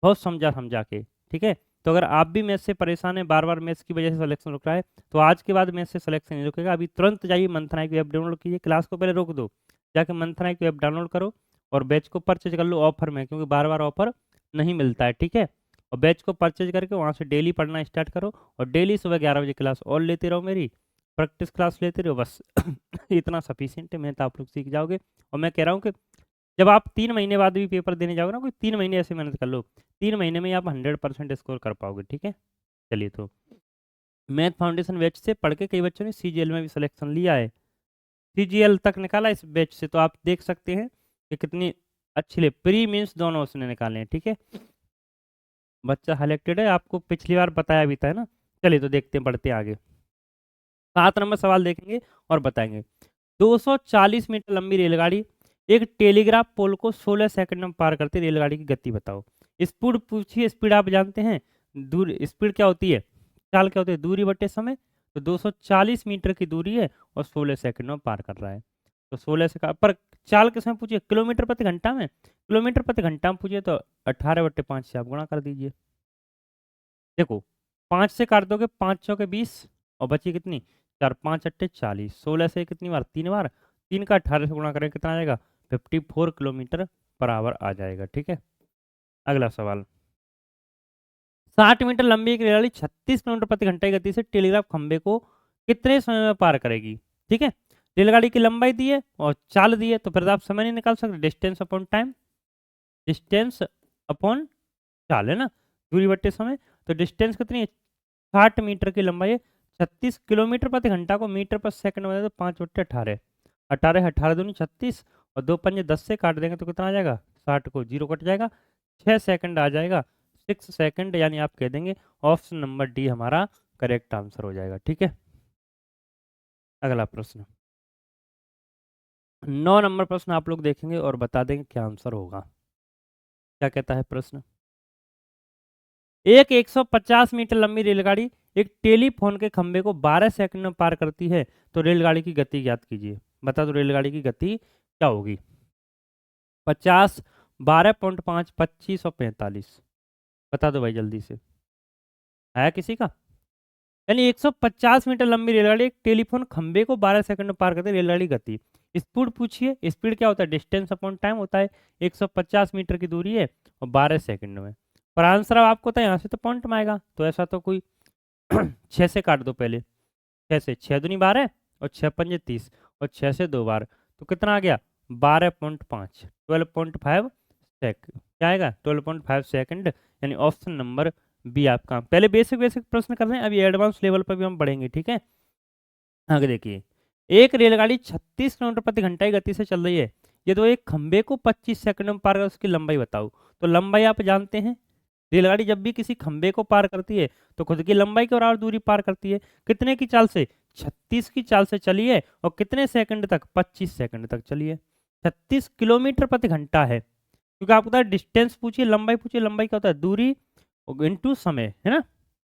बहुत समझा समझा के। ठीक है, तो अगर आप भी मैथ्स से परेशान हैं, बार बार मैथ्स की वजह से सिलेक्शन रुक रहा है, तो आज के बाद मैथ्स से सिलेक्शन नहीं रुकेगा। अभी तुरंत जाइए मंथना की ऐप डाउनलोड कीजिए, क्लास को पहले रोक दो, जाके मंथना की ऐप डाउनलोड करो और बैच को परचेज कर लो ऑफर में, क्योंकि बार बार ऑफर नहीं मिलता है। ठीक है, और बैच को परचेज करके वहाँ से डेली पढ़ना स्टार्ट करो, और डेली सुबह 11 बजे क्लास और लेते रहो, मेरी प्रैक्टिस क्लास लेते रहो बस इतना सफिशियंट है, मैं तो आप लोग सीख जाओगे। और मैं कह रहा हूँ कि जब आप 3 महीने बाद भी पेपर देने जाओगे ना, कोई 3 महीने ऐसे मेहनत कर लो, 3 महीने में ही आप 100% स्कोर कर पाओगे। ठीक है, चलिए, तो मैथ फाउंडेशन बैच से पढ़ के कई बच्चों ने सीजीएल में भी सिलेक्शन लिया है, सीजीएल तक निकाला इस बैच से, तो आप देख सकते हैं कि कितनी अच्छी ले, प्री मीन्स दोनों उसने निकाले हैं, ठीक है। बच्चा सिलेक्टेड है, आपको पिछली बार बताया भी था, है ना। चलिए तो देखते हैं, बढ़ते हैं आगे। 7 नंबर सवाल देखेंगे और बताएंगे। 240 मीटर लंबी रेलगाड़ी एक टेलीग्राफ पोल को 16 सेकंड में पार करती रेलगाड़ी की गति बताओ। स्पीड पूछिए, स्पीड आप जानते हैं, दूर स्पीड क्या होती है, चाल क्या होती है, दूरी बटे समय। तो 240 मीटर की दूरी है और 16 सेकंड में पार कर रहा है। तो 16 से पर चाल किसमें पूछिए, किलोमीटर प्रति घंटा में, किलोमीटर प्रति घंटा में पूछिए तो 18/5 से आप गुणा कर दीजिए। देखो 5 से काट दोगे, 5 चौके 20 और बची कितनी, 4 5 अट्ठे 40, 16 से कितनी बार, 3 बार, 3 का 18 से गुणा करें कितना आ जाएगा, 54 किलोमीटर पर आवर आ जाएगा, ठीक है। अगला सवाल। 60 मीटर लंबी एक रेलगाड़ी 36 किलोमीटर प्रति घंटे की गति से टेलीग्राफ खंबे को कितने समय में पार करेगी, ठीक है। रेलगाड़ी की लंबाई दी है और चाल दी है, तो फिर आप समय नहीं निकाल सकते, distance upon time, distance upon चाल है ना, दूरी बट्टे समय। तो डिस्टेंस कितनी है, 60 मीटर की लंबाई है, 36 किलोमीटर प्रति घंटा को मीटर पर सेकंड में तो 5/18, 18 18 दूनी 36 और 2 पंजे 10 से काट देंगे तो कितना आ जाएगा, 60 को 0 कट जाएगा, 6 सेकंड आ जाएगा, 6 सेकंड, यानी आप कह देंगे ऑप्शन नंबर डी हमारा करेक्ट आंसर हो जाएगा, ठीक है। अगला प्रश्न, 9 नंबर प्रश्न आप लोग देखेंगे और बता देंगे क्या आंसर होगा। क्या कहता है प्रश्न, एक 150 मीटर लंबी रेलगाड़ी एक टेलीफोन के खंभे को 12 सेकंड में पार करती है, तो रेलगाड़ी की गति ज्ञात कीजिए। बता दो रेलगाड़ी की गति क्या होगी, 50, 12.5, 25 और 45, बता दो भाई जल्दी से, है किसी का। यानी 150 मीटर लंबी रेलगाड़ी एक टेलीफोन खंभे को 12 सेकंड में पार करती है, रेलगाड़ी गति। स्पीड पूछिए, स्पीड क्या होता है, डिस्टेंस अपॉन टाइम होता है, 150 मीटर की दूरी है और 12 सेकंड में। पर आंसर अब आपको तो यहाँ से तो पॉइंट में आएगा, तो ऐसा तो कोई 6 से काट दो पहले, 6 से, 6 दूनी 12 और 6 पंजे 30 और 6 से 2 बार, तो कितना आ गया, 12.5, 12.5 सेकंड, क्या आएगा 12.5 सेकंड, यानी ऑप्शन नंबर बी आपका। पहले बेसिक बेसिक प्रश्न कर रहे हैं, अभी एडवांस लेवल पर भी हम बढ़ेंगे, ठीक है। आगे देखिए, एक रेलगाड़ी 36 किलोमीटर प्रति घंटा की गति से चल रही है, ये तो एक खंबे को 25 सेकंड में पार कर, उसकी लंबाई बताओ। तो लंबाई आप जानते हैं, रेलगाड़ी जब भी किसी खंबे को पार करती है तो खुद की लंबाई के बराबर दूरी पार करती है, कितने की चाल से, 36 की चाल से चली है और कितने सेकंड तक, 25 सेकंड तक चली है। 36 किलोमीटर प्रति घंटा है, क्योंकि आपको पता है डिस्टेंस पूछिए, लंबाई पूछिए, लंबाई क्या होता है, दूरी इनटू समय, है ना।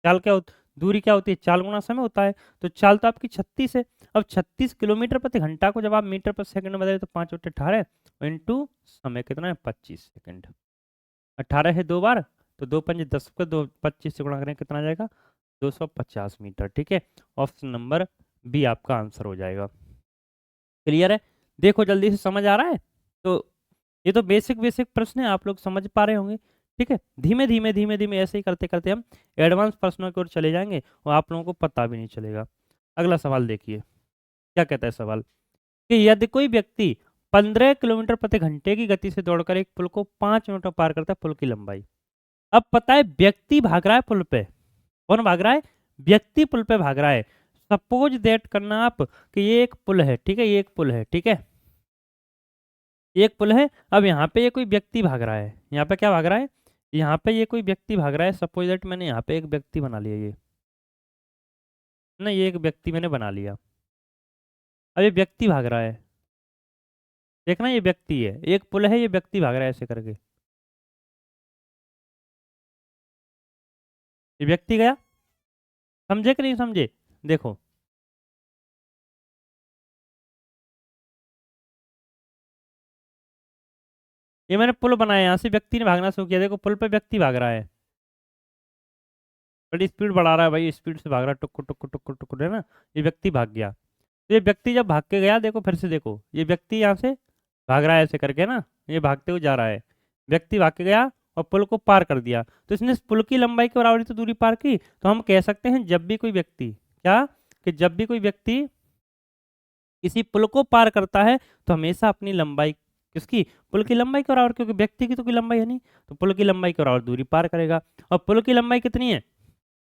चाल क्या होती, दूरी क्या होती है, चाल गुणा समय होता है। तो चाल तो आपकी 36 है, अब 36 किलोमीटर प्रति घंटा को जब आप मीटर पर सेकंड में बदले तो 5/18 इंटू समय कितना है, 25 सेकंड, 18 है 2 बार, तो 2 पंजे 10 को 2 25 से गुणा करें कितना आ जाएगा, 250 मीटर, ठीक है। ऑप्शन नंबर बी आपका आंसर हो जाएगा। क्लियर है, देखो जल्दी से समझ आ रहा है। तो ये तो बेसिक बेसिक प्रश्न है, आप लोग समझ पा रहे होंगे, ठीक है। धीमे धीमे धीमे धीमे ऐसे ही करते करते हम एडवांस प्रश्नों की ओर चले जाएंगे और आप लोगों को पता भी नहीं चलेगा। अगला सवाल देखिए, क्या कहता है सवाल, कि यदि कोई व्यक्ति 15 किलोमीटर प्रति घंटे की गति से दौड़कर एक पुल को 5 मिनट में पार करता है, पुल की लंबाई। अब पता है व्यक्ति भाग रहा है पुल पे, कौन भाग रहा है, व्यक्ति पुल पे भाग रहा है। सपोज दैट करना आप कि ये एक पुल है, ठीक है, ये एक पुल है, ठीक है, एक पुल है। अब यहाँ पे ये कोई व्यक्ति भाग रहा है, यहाँ पे क्या भाग रहा है, यहाँ पे ये कोई व्यक्ति भाग रहा है। सपोज दैट मैंने यहाँ पे एक व्यक्ति बना लिया, ये ना, ये एक व्यक्ति मैंने बना लिया। अब ये व्यक्ति भाग रहा है, देखना ये व्यक्ति है, एक पुल है, ये व्यक्ति भाग रहा है ऐसे करके, ये व्यक्ति गया, समझे कि नहीं समझे। देखो ये मैंने पुल बनाया, यहाँ से व्यक्ति ने भागना शुरू किया, देखो पुल पे व्यक्ति भाग रहा है, बड़ी स्पीड बढ़ा रहा है भाई, स्पीड से भाग रहा है, टुक टुक टुक टुक, है ना। ये व्यक्ति भाग गया, तो ये व्यक्ति जब भाग के गया, देखो फिर से देखो, ये व्यक्ति यहाँ से भाग रहा है ऐसे करके ना, ये भागते हुए जा रहा है, व्यक्ति भाग के गया और पुल को पार कर दिया, तो इसने इस पुल की लंबाई के बराबर तो दूरी पार की। तो हम कह सकते हैं जब भी कोई व्यक्ति, क्या, कि जब भी कोई व्यक्ति किसी पुल को पार करता है तो हमेशा अपनी लंबाई, किसकी, पुल की लंबाई के बराबर, क्योंकि व्यक्ति की तो कोई लंबाई है नहीं, तो पुल की लंबाई के बराबर दूरी पार करेगा। और पुल की लंबाई कितनी है,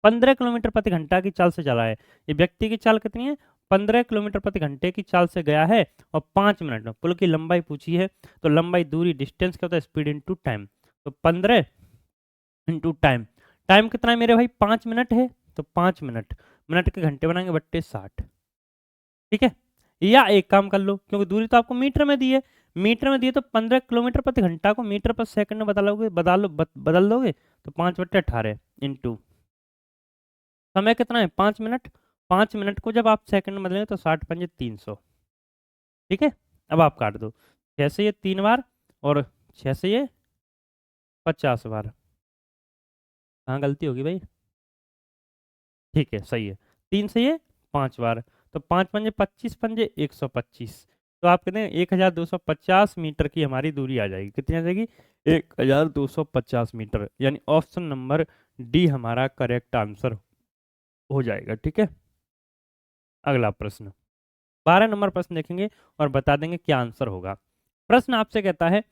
15 किलोमीटर प्रति घंटा की चाल से चला है। ये व्यक्ति की चाल कितनी है? 15 किलोमीटर प्रति घंटे की चाल से गया है और 5 मिनट में। पुल की लंबाई पूछी है, तो लंबाई दूरी डिस्टेंस क्या होता है? Speed into time. तो 15 इंटू टाइम, टाइम कितना है मेरे भाई? 5 मिनट है, तो 5 मिनट, मिनट के घंटे बनाएंगे बट्टे 60। ठीक है, या एक काम कर लो, क्योंकि दूरी तो आपको मीटर में दी है, मीटर में दी है तो 15 किलोमीटर प्रति घंटा को मीटर पर सेकंड में बदल दोगे तो 5/18 इंटू समय कितना है? 5 मिनट। 5 मिनट को जब आप सेकंड में बदलेंगे तो 60 पंजे 300। ठीक है, अब आप काट दो, 6 से ये 3 बार और 6 से ये 50 बार। कहाँ गलती होगी भाई? ठीक है, सही है। 3 से ये 5 बार, तो 5 पंजे 25 पंजे 125। तो आप कहते हैं 1250 मीटर की हमारी दूरी आ जाएगी। कितनी आ जाएगी? 1250 मीटर, यानी ऑप्शन नंबर डी हमारा करेक्ट आंसर हो जाएगा। ठीक है, अगला प्रश्न 12 नंबर प्रश्न देखेंगे और बता देंगे क्या आंसर होगा। प्रश्न आपसे कहता है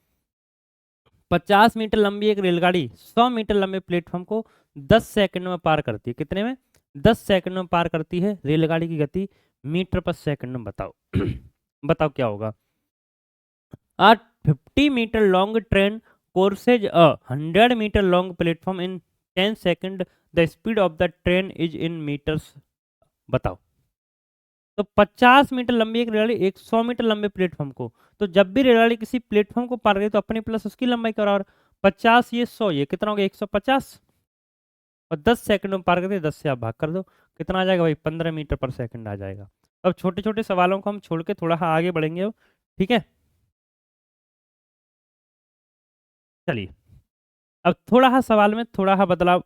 50 मीटर लंबी एक रेलगाड़ी 100 मीटर लंबे प्लेटफॉर्म को 10 सेकंड में पार करती है। कितने में? 10 सेकंड में पार करती है। रेलगाड़ी की गति मीटर पर सेकंड में बताओ। बताओ क्या होगा। A 50 meter long train courses a 100 meter long platform in 10 seconds. The speed of the train is in meters. बताओ। तो 50 मीटर लंबी एक रेलगाड़ी 100 मीटर लंबे प्लेटफॉर्म को, तो जब भी रेलगाड़ी किसी प्लेटफॉर्म को पार करे तो अपनी प्लस उसकी लंबाई करो, और 50 ये 100 ये कितना हो गया? 150, और 10 सेकंड में पार करते 10 से आप भाग कर दो, कितना आ जाएगा भाई? 15 मीटर पर सेकंड आ जाएगा। अब छोटे छोटे सवालों को हम छोड़ के थोड़ा आगे बढ़ेंगे अब। ठीक है, चलिए अब थोड़ा सा सवाल में थोड़ा सा बदलाव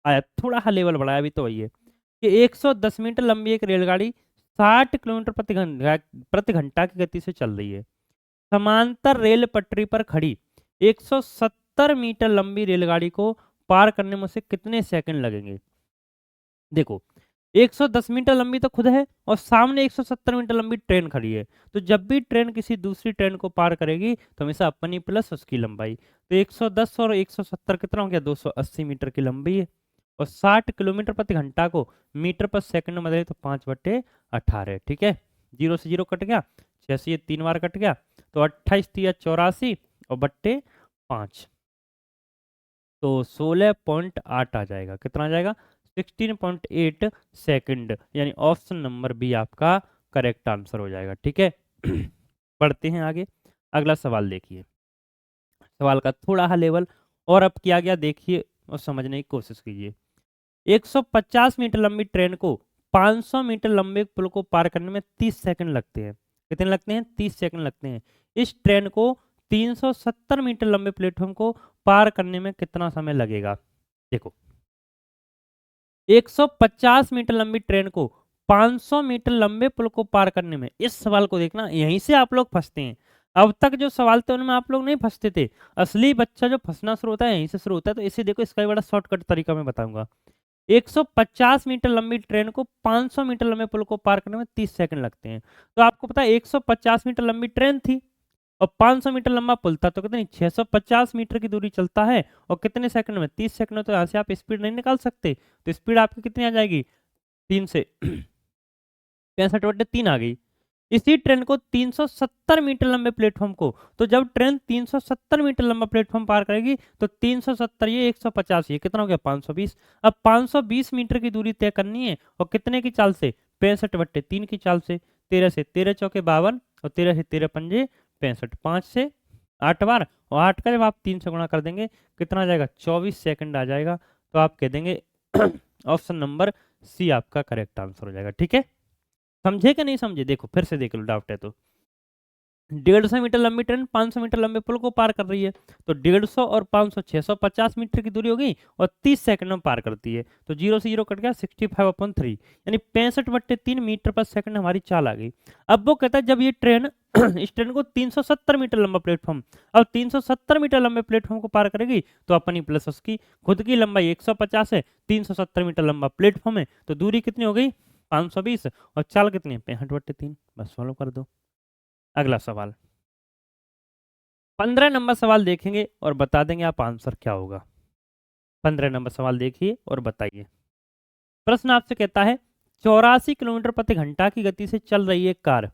आया, थोड़ा सा लेवल बढ़ाया। अभी तो वही है कि 110 मीटर लंबी एक रेलगाड़ी 60 किलोमीटर प्रति घंटा की गति से चल रही है। समांतर रेल पटरी पर खड़ी 170 मीटर लंबी रेलगाड़ी को पार करने में उसे कितने सेकंड लगेंगे? देखो, 110 मीटर लंबी तो खुद है और सामने 170 मीटर लंबी ट्रेन खड़ी है, तो जब भी ट्रेन किसी दूसरी ट्रेन को पार करेगी तो हमेशा अपनी प्लस उसकी लंबाई, तो 110 और 170 कितना हो गया? 280 मीटर की लंबी है, और 60 किलोमीटर प्रति घंटा को मीटर पर सेकंड में बदले तो 5/18। ठीक है, 0 से 0 कट गया, 6 से ये 3 बार कट गया, तो 28 तिया 84 और बट्टे 5, तो 16.8 आ जाएगा। कितना आ जाएगा? 16.8 सेकंड, यानी ऑप्शन नंबर बी आपका करेक्ट आंसर हो जाएगा। ठीक है, बढ़ते हैं आगे। अगला सवाल देखिए, सवाल का थोड़ा सा लेवल और अप किया गया, देखिए और समझने की कोशिश कीजिए। 150 मीटर लंबी ट्रेन को 500 मीटर लंबे पुल को पार करने में 30 सेकंड लगते हैं। कितने लगते हैं? 30 सेकंड लगते हैं। इस ट्रेन को 370 मीटर लंबे प्लेटफॉर्म को पार करने में कितना समय लगेगा? देखो, 150 मीटर लंबी ट्रेन को 500 मीटर लंबे पुल को पार करने में, इस सवाल को देखना, यहीं से आप लोग फंसते हैं। अब तक जो सवाल थे उनमें आप लोग नहीं फंसते थे। असली बच्चा जो फंसना शुरू होता है यहीं से शुरू होता है। तो इसे देखो, इसका भी बड़ा शॉर्टकट तरीका मैं बताऊंगा। 150 मीटर लंबी ट्रेन को 500 मीटर लंबे पुल को पार करने में 30 सेकंड लगते हैं। तो आपको पता है 150 मीटर लंबी ट्रेन थी और 500 मीटर लंबा पुल था, तो कितनी 650 मीटर की दूरी चलता है और कितने सेकंड में? 30 सेकंड में। तो यहाँ से आप स्पीड नहीं निकाल सकते, तो स्पीड आपकी कितनी आ जाएगी? 3 से 65/3 आ गई। इसी ट्रेन को 370 मीटर लंबे प्लेटफॉर्म को, तो जब ट्रेन 370 मीटर लंबा प्लेटफॉर्म पार करेगी तो 370 ये 150 ये कितना हो गया? 520। अब 520 मीटर की दूरी तय करनी है और कितने की चाल से? 65/3 की चाल से। 13 से 13 चौके 52 और 13 से 13 पंजे 65, 5 से 8 बार, और 8 का जब आप 3 से गुणा कर देंगे कितना आ जाएगा? 24 सेकंड आ जाएगा। तो आप कह देंगे ऑप्शन नंबर सी आपका करेक्ट आंसर हो जाएगा। ठीक है, समझे कि नहीं समझे? देखो फिर से देख लो, डाउट है तो। 150 मीटर लंबी ट्रेन 500 मीटर लंबे पुल को पार कर रही है, तो 150 और 500 650 मीटर की दूरी हो गई और 30 सेकंड में पार करती है, तो 0 से 0 कट गया, 65/3 यानी 65/3 मीटर पर सेकंड हमारी चाल आ गई। अब वो कहता है जब ये ट्रेन इस ट्रेन को 370 मीटर लंबा प्लेटफॉर्म, अब 370 मीटर लंबे प्लेटफॉर्म को पार करेगी तो अपनी प्लस उसकी, खुद की लंबाई 150 है, 370 मीटर लंबा प्लेटफॉर्म है, तो दूरी कितनी हो गई? 520, और चाल कितनी है? 65/3। बस फॉलो कर दो। अगला सवाल 15 नंबर सवाल देखेंगे और बता देंगे आप आंसर क्या होगा। 15 नंबर सवाल देखिए और बताइए। प्रश्न आपसे कहता है 84 किलोमीटर प्रति घंटा की गति से चल रही है कार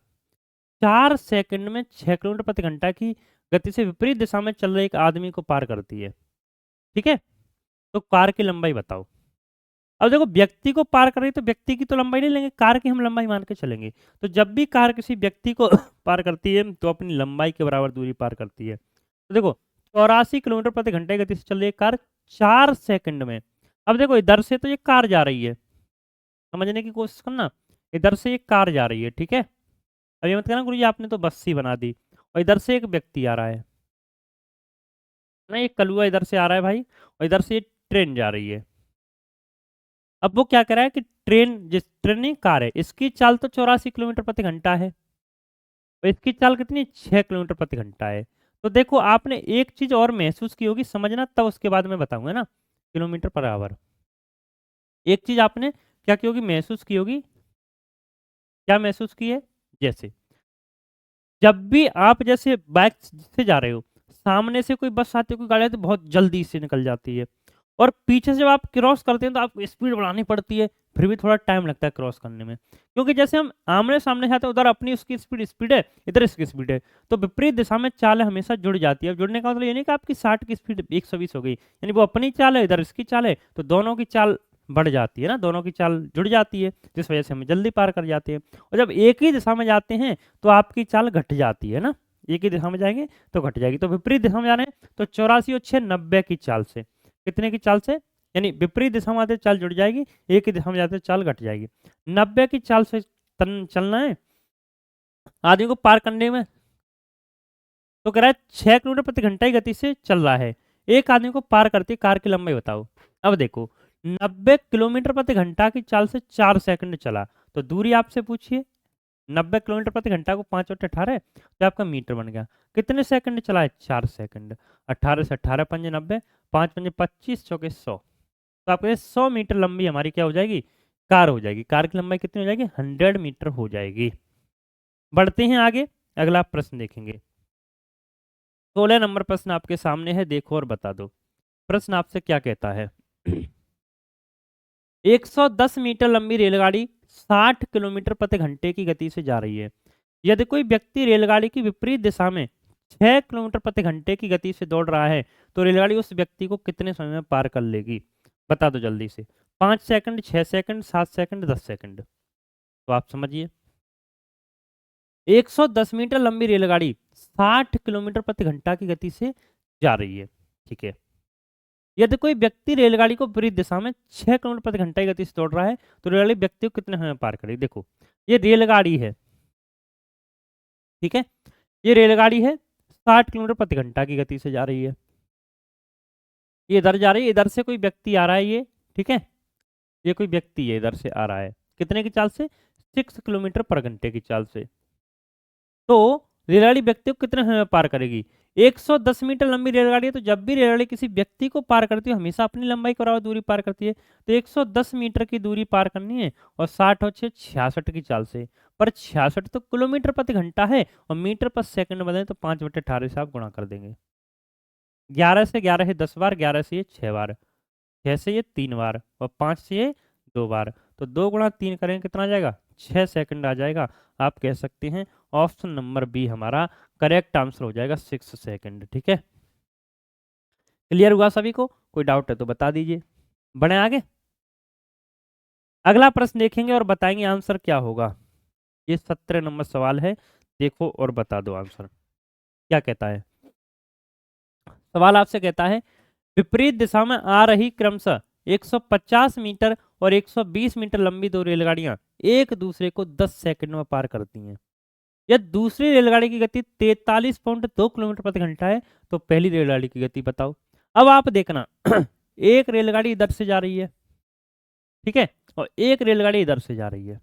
4 सेकंड में 6 किलोमीटर प्रति घंटा की गति से विपरीत दिशा में चल रहे एक आदमी को पार करती है। ठीक है, तो कार की लंबाई बताओ। अब देखो व्यक्ति को पार कर रही है तो व्यक्ति की तो लंबाई नहीं लेंगे, कार की हम लंबाई मान के चलेंगे। तो जब भी कार किसी व्यक्ति को पार करती है तो अपनी लंबाई के बराबर दूरी पार करती है। तो देखो 84 किलोमीटर प्रति घंटे की गति से चल रही है कार 4 सेकंड में। अब देखो इधर से तो ये कार जा रही है, समझने की कोशिश करना, इधर से ये कार जा रही है, ठीक है। अब ये मत कहना गुरुजी आपने तो बस सी बना दी, और इधर से एक व्यक्ति आ रहा है ना, ये कलुआ इधर से आ रहा है भाई, और इधर से ये ट्रेन जा रही है। अब वो क्या कर रहा है कि ट्रेन, जिस ट्रेन नहीं कार है, इसकी चाल तो 84 किलोमीटर प्रति घंटा है, और इसकी चाल कितनी 6 किलोमीटर प्रति घंटा है। तो देखो आपने एक चीज और महसूस की होगी, समझना तब उसके बाद में बताऊंगा ना, किलोमीटर पर आवर। एक चीज आपने क्या की होगी, महसूस की होगी। क्या महसूस की है? जैसे जब भी आप जैसे बाइक से जा रहे हो, सामने से कोई बस आती है, कोई गाड़ी आती है, बहुत जल्दी से निकल जाती है, और पीछे से जब आप क्रॉस करते हैं तो आपको स्पीड बढ़ानी पड़ती है, फिर भी थोड़ा टाइम लगता है क्रॉस करने में, क्योंकि जैसे हम आमने सामने जाते हैं उधर अपनी उसकी स्पीड स्पीड है, इधर इसकी स्पीड है, तो विपरीत दिशा में चाल हमेशा जुड़ जाती है। अब जुड़ने का मतलब ये नहीं कि आपकी 60 की स्पीड 120 हो गई, यानी वो अपनी चाल है, इधर इसकी चाल है, तो दोनों की चाल बढ़ जाती है ना, दोनों की चाल जुड़ जाती है, जिस वजह से हम जल्दी पार कर जाते हैं। और जब एक ही दिशा में जाते हैं तो आपकी चाल घट जाती है ना, एक ही दिशा में जाएंगे तो घट जाएगी। तो विपरीत दिशा में जा रहे हैं तो 84 और 6 90 की चाल से, कितने की चाल से, यानी विपरीत दिशा में आते चाल जुड़ जाएगी, एक ही दिशा में जाते चाल घट जाएगी। 90 की चाल से चलना है आदमी को पार करने में, तो कह रहा है 6 किलोमीटर प्रति घंटा की गति से चल रहा है, एक आदमी को पार करती कार की लंबाई बताओ। अब देखो 90 किलोमीटर प्रति घंटा की चाल से 4 सेकंड चला, तो दूरी आपसे पूछिए, 90 किलोमीटर प्रति घंटा को 5 और 18 तो आपका मीटर बन गया। कितने सेकंड चला है? 4 सेकंड। 18 से 18 पंजे 90, 5 पंजे 25, चौके 100, तो आपके 100 मीटर लंबी हमारी क्या हो जाएगी? कार हो जाएगी। कार की लंबाई कितनी हो जाएगी? 100 मीटर हो जाएगी। बढ़ते हैं आगे, अगला प्रश्न देखेंगे। 16 नंबर प्रश्न आपके सामने है, देखो और बता दो। प्रश्न आपसे क्या कहता है? 110 मीटर लंबी रेलगाड़ी 60 किलोमीटर प्रति घंटे की गति से जा रही है। यदि कोई व्यक्ति रेलगाड़ी की विपरीत दिशा में 6 किलोमीटर प्रति घंटे की गति से दौड़ रहा है तो रेलगाड़ी उस व्यक्ति को कितने समय में पार कर लेगी? बता दो जल्दी से। 5 सेकंड, 6 सेकंड, 7 सेकंड, 10 सेकंड। तो आप समझिए, 110 मीटर लंबी रेलगाड़ी 60 किलोमीटर प्रति घंटा की गति से जा रही है, ठीक है। यदि कोई व्यक्ति रेलगाड़ी को विपरीत दिशा में 6 किलोमीटर प्रति घंटा की गति से दौड़ रहा है तो रेलगाड़ी व्यक्ति को कितने समय में पार करेगी? देखो ये रेलगाड़ी है, ठीक है, ये रेलगाड़ी है, 60 किलोमीटर प्रति घंटा की गति से जा रही है, ये इधर जा रही है, इधर से कोई व्यक्ति आ रहा है, ये ठीक है, ये कोई व्यक्ति है इधर से आ रहा है, कितने की चाल से? 6 किलोमीटर पर घंटे की चाल से। तो रेलगाड़ी व्यक्ति को कितने समय में पार करेगी? 110 मीटर लंबी रेलगाड़ी है, तो जब भी रेलगाड़ी किसी व्यक्ति को पार करती है हमेशा अपनी लंबाई के बराबर दूरी पार करती है, तो 110 मीटर की दूरी पार करनी है, और 60 और 6 66 की चाल से। पर 66 तो किलोमीटर प्रति घंटा है, और मीटर पर सेकंड बदले तो 5/18 से आप गुणा कर देंगे। 11 से 11 है 10 बार, 11 से ये 6 बार, 6 से ये 3 बार, और 5 से ये 2 बार, तो 2 गुणा 3 करेंगे कितना आ जाएगा? 6 सेकंड आ जाएगा। आप कह सकते हैं ऑप्शन नंबर बी हमारा करेक्ट आंसर हो जाएगा, 6 सेकंड, ठीक है। क्लियर हुआ सभी को? कोई डाउट है तो बता दीजिए। बढ़े आगे, अगला प्रश्न देखेंगे और बताएंगे आंसर क्या होगा। ये 17 नंबर सवाल है, देखो और बता दो आंसर क्या कहता है। सवाल आपसे कहता है विपरीत दिशा में आ रही क्रमशः 150 मीटर और 120 मीटर लंबी दो रेलगाड़ियां एक दूसरे को 10 सेकंड में पार करती हैं। यह दूसरी रेलगाड़ी की गति 43.2 किलोमीटर प्रति घंटा है, तो पहली रेलगाड़ी की गति बताओ। अब आप देखना एक रेलगाड़ी इधर से जा रही है, ठीक है, और एक रेलगाड़ी इधर से जा रही है।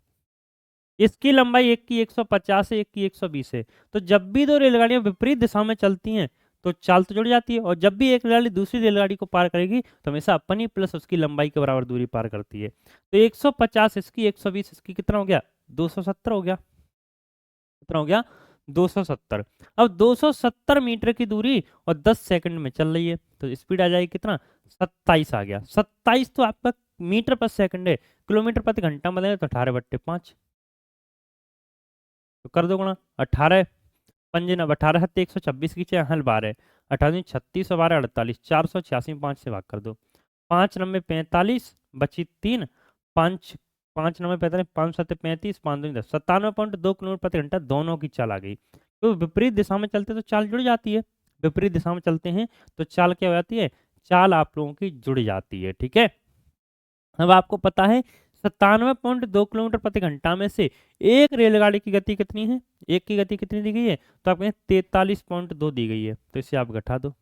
इसकी लंबाई एक की 150 है, एक की 120 है, तो जब भी दो रेलगाड़ियां विपरीत दिशा में चलती हैं तो चाल तो जुड़ जाती है, और जब भी एक रेलगाड़ी दूसरी रेलगाड़ी को पार करेगी तो हमेशा अपनी प्लस उसकी लंबाई के बराबर दूरी पार करती है। तो 150 इसकी, 120 इसकी, कितना हो गया? 270 हो गया। कितना हो गया? 270। अब 270 मीटर की दूरी और 10 सेकंड में चल रही है, तो स्पीड आ जाएगी कितना? 27 आ गया। 27 तो आपका मीटर पर सेकंड है, किलोमीटर प्रति घंटा बदले तो 18/5 तो कर दो गुणा। 18 पंजे नब 18 हत्ते 126 की चाहे हल 12 18 36 और 12 48 486 5 से भाग कर दो। 5 नब्बे 45 बची 3 5 5 नब्बे 45 5 सत्ते 35 5 दूनी 10 97.2 किलोमीटर प्रति घंटा दोनों की चाल आ गई। तो विपरीत दिशा में चलते तो चाल जुड़ जाती है, विपरीत दिशा में चलते हैं तो चाल क्या हो जाती है, चाल आप लोगों की जुड़ जाती है। ठीक है, अब आपको पता है 97.2 किलोमीटर प्रति घंटा में से एक रेलगाड़ी की गति कितनी है, एक की गति कितनी दी गई है, तो आप कहें 43.2 दी गई है, तो इसे आप घटा दो।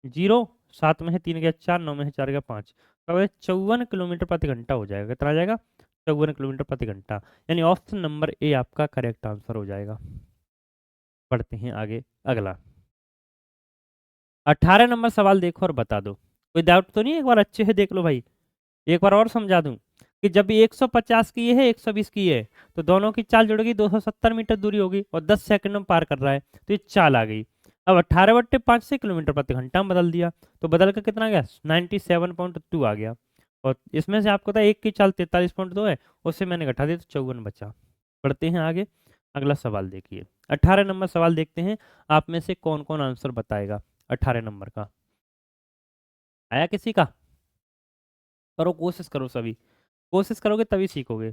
0 7 में है 3 गया 4 9 में है 4 गया 5 तो 54 किलोमीटर प्रति घंटा हो जाएगा। कितना आ जाएगा, 54 किलोमीटर प्रति घंटा, यानी ऑप्शन नंबर ए आपका करेक्ट आंसर हो जाएगा। बढ़ते हैं आगे, अगला 18 नंबर सवाल देखो और बता दो। कोई डाउट तो नहीं, एक बार अच्छे से देख लो भाई, एक बार और समझा दूं कि जब भी 150 की है 120 की है तो दोनों की चाल जुड़ गई, 270 मीटर दूरी होगी और 10 सेकंड में पार कर रहा है, तो ये चाल आ गई। अब 18/5 से किलोमीटर प्रति घंटा में बदल दिया, तो बदल कर कितना गया, 97.2 आ गया। और इसमें से आपको पता है एक की चाल 43.2 है, उससे मैंने घटा दिया तो 54 बचा। बढ़ते हैं आगे, अगला सवाल देखिए। 18 नंबर सवाल देखते हैं, आप में से कौन कौन आंसर बताएगा 18 नंबर का। आया किसी का? करो, कोशिश करो, सभी कोशिश करोगे तभी सीखोगे।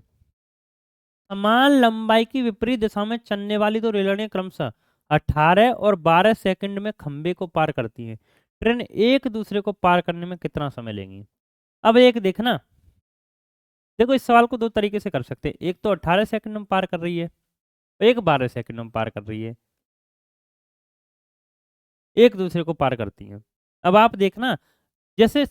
समान लंबाई की विपरीत दिशा में चलने वाली दो रेलगाड़ियां क्रमशः 18 और 12 सेकंड में खंबे को पार करती हैं। ट्रेन एक दूसरे को पार करने में कितना समय लेंगी? अब एक देखना, देखो इस सवाल को दो तरीके से कर सकते हैं, एक तो 18 सेकंड में पार कर रही है, एक 12 सेकंड में पार कर रही है, एक दूसरे को पार करती हैं। अब आप देखना, जैसे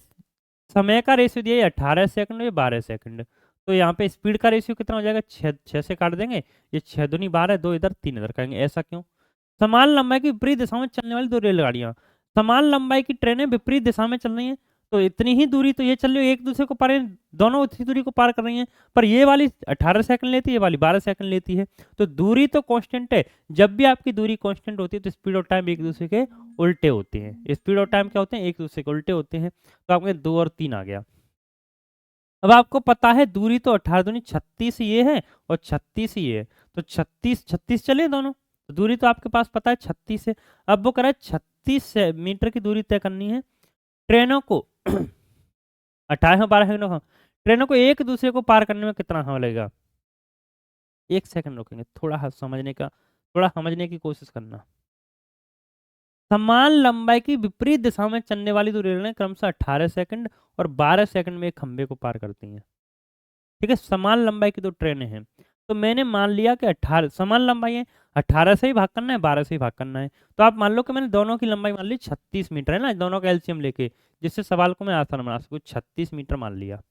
समय का रेशियो दिया है 18 सेकंड या 12 सेकंड, तो यहाँ पे स्पीड का रेशियो कितना हो जाएगा, 6 से काट देंगे, ये 6 दूनी 12, 2 इधर 3 इधर करेंगे। ऐसा क्यों? समान लंबाई की विपरीत दिशा में चलने वाली दो रेलगाड़ियां, समान लंबाई की ट्रेनें विपरीत दिशा में चल रही हैं, तो इतनी ही दूरी तो ये चल रही है, एक दूसरे को पार, दोनों उतनी दूरी को पार कर रही हैं, पर ये वाली 18 सेकंड लेती है, ये वाली 12 सेकंड लेती है, तो दूरी तो कांस्टेंट है। जब भी आपकी दूरी कांस्टेंट होती है तो स्पीड और टाइम एक दूसरे के उल्टे होते हैं, स्पीड और टाइम क्या होते हैं, एक दूसरे के उल्टे होते हैं। तो आपके 2 और 3 आ गया। अब आपको पता है दूरी तो 18 दूनी 36 ये है और 36 ये है, तो 36 36 चले दोनों, तो दूरी तो आपके पास पता है 36 है। अब वो कह रहा है 36 मीटर की दूरी तय करनी है ट्रेनों को 18 और 12 सेकंड, ट्रेनों को एक दूसरे को पार करने में कितना समय लगेगा? 1 सेकंड रोकेंगे, थोड़ा समझने की कोशिश करना। समान लंबाई की विपरीत दिशा में चलने वाली दो रेलगाड़ियां क्रमशः 18 सेकंड और 12 सेकंड में एक खंबे को पार करती हैं। ठीक है, समान लंबाई की दो ट्रेनें हैं, तो मैंने मान लिया कि 18 समान लंबाई है, 18 से ही भाग करना है, 12 से ही भाग करना है, तो आप मान लो कि मैंने दोनों की लंबाई मान ली 36 मीटर है ना, दोनों का एलसीएम लेके, जिससे सवाल को मैं आसान बना सकूँ, 36 मीटर मान लिया।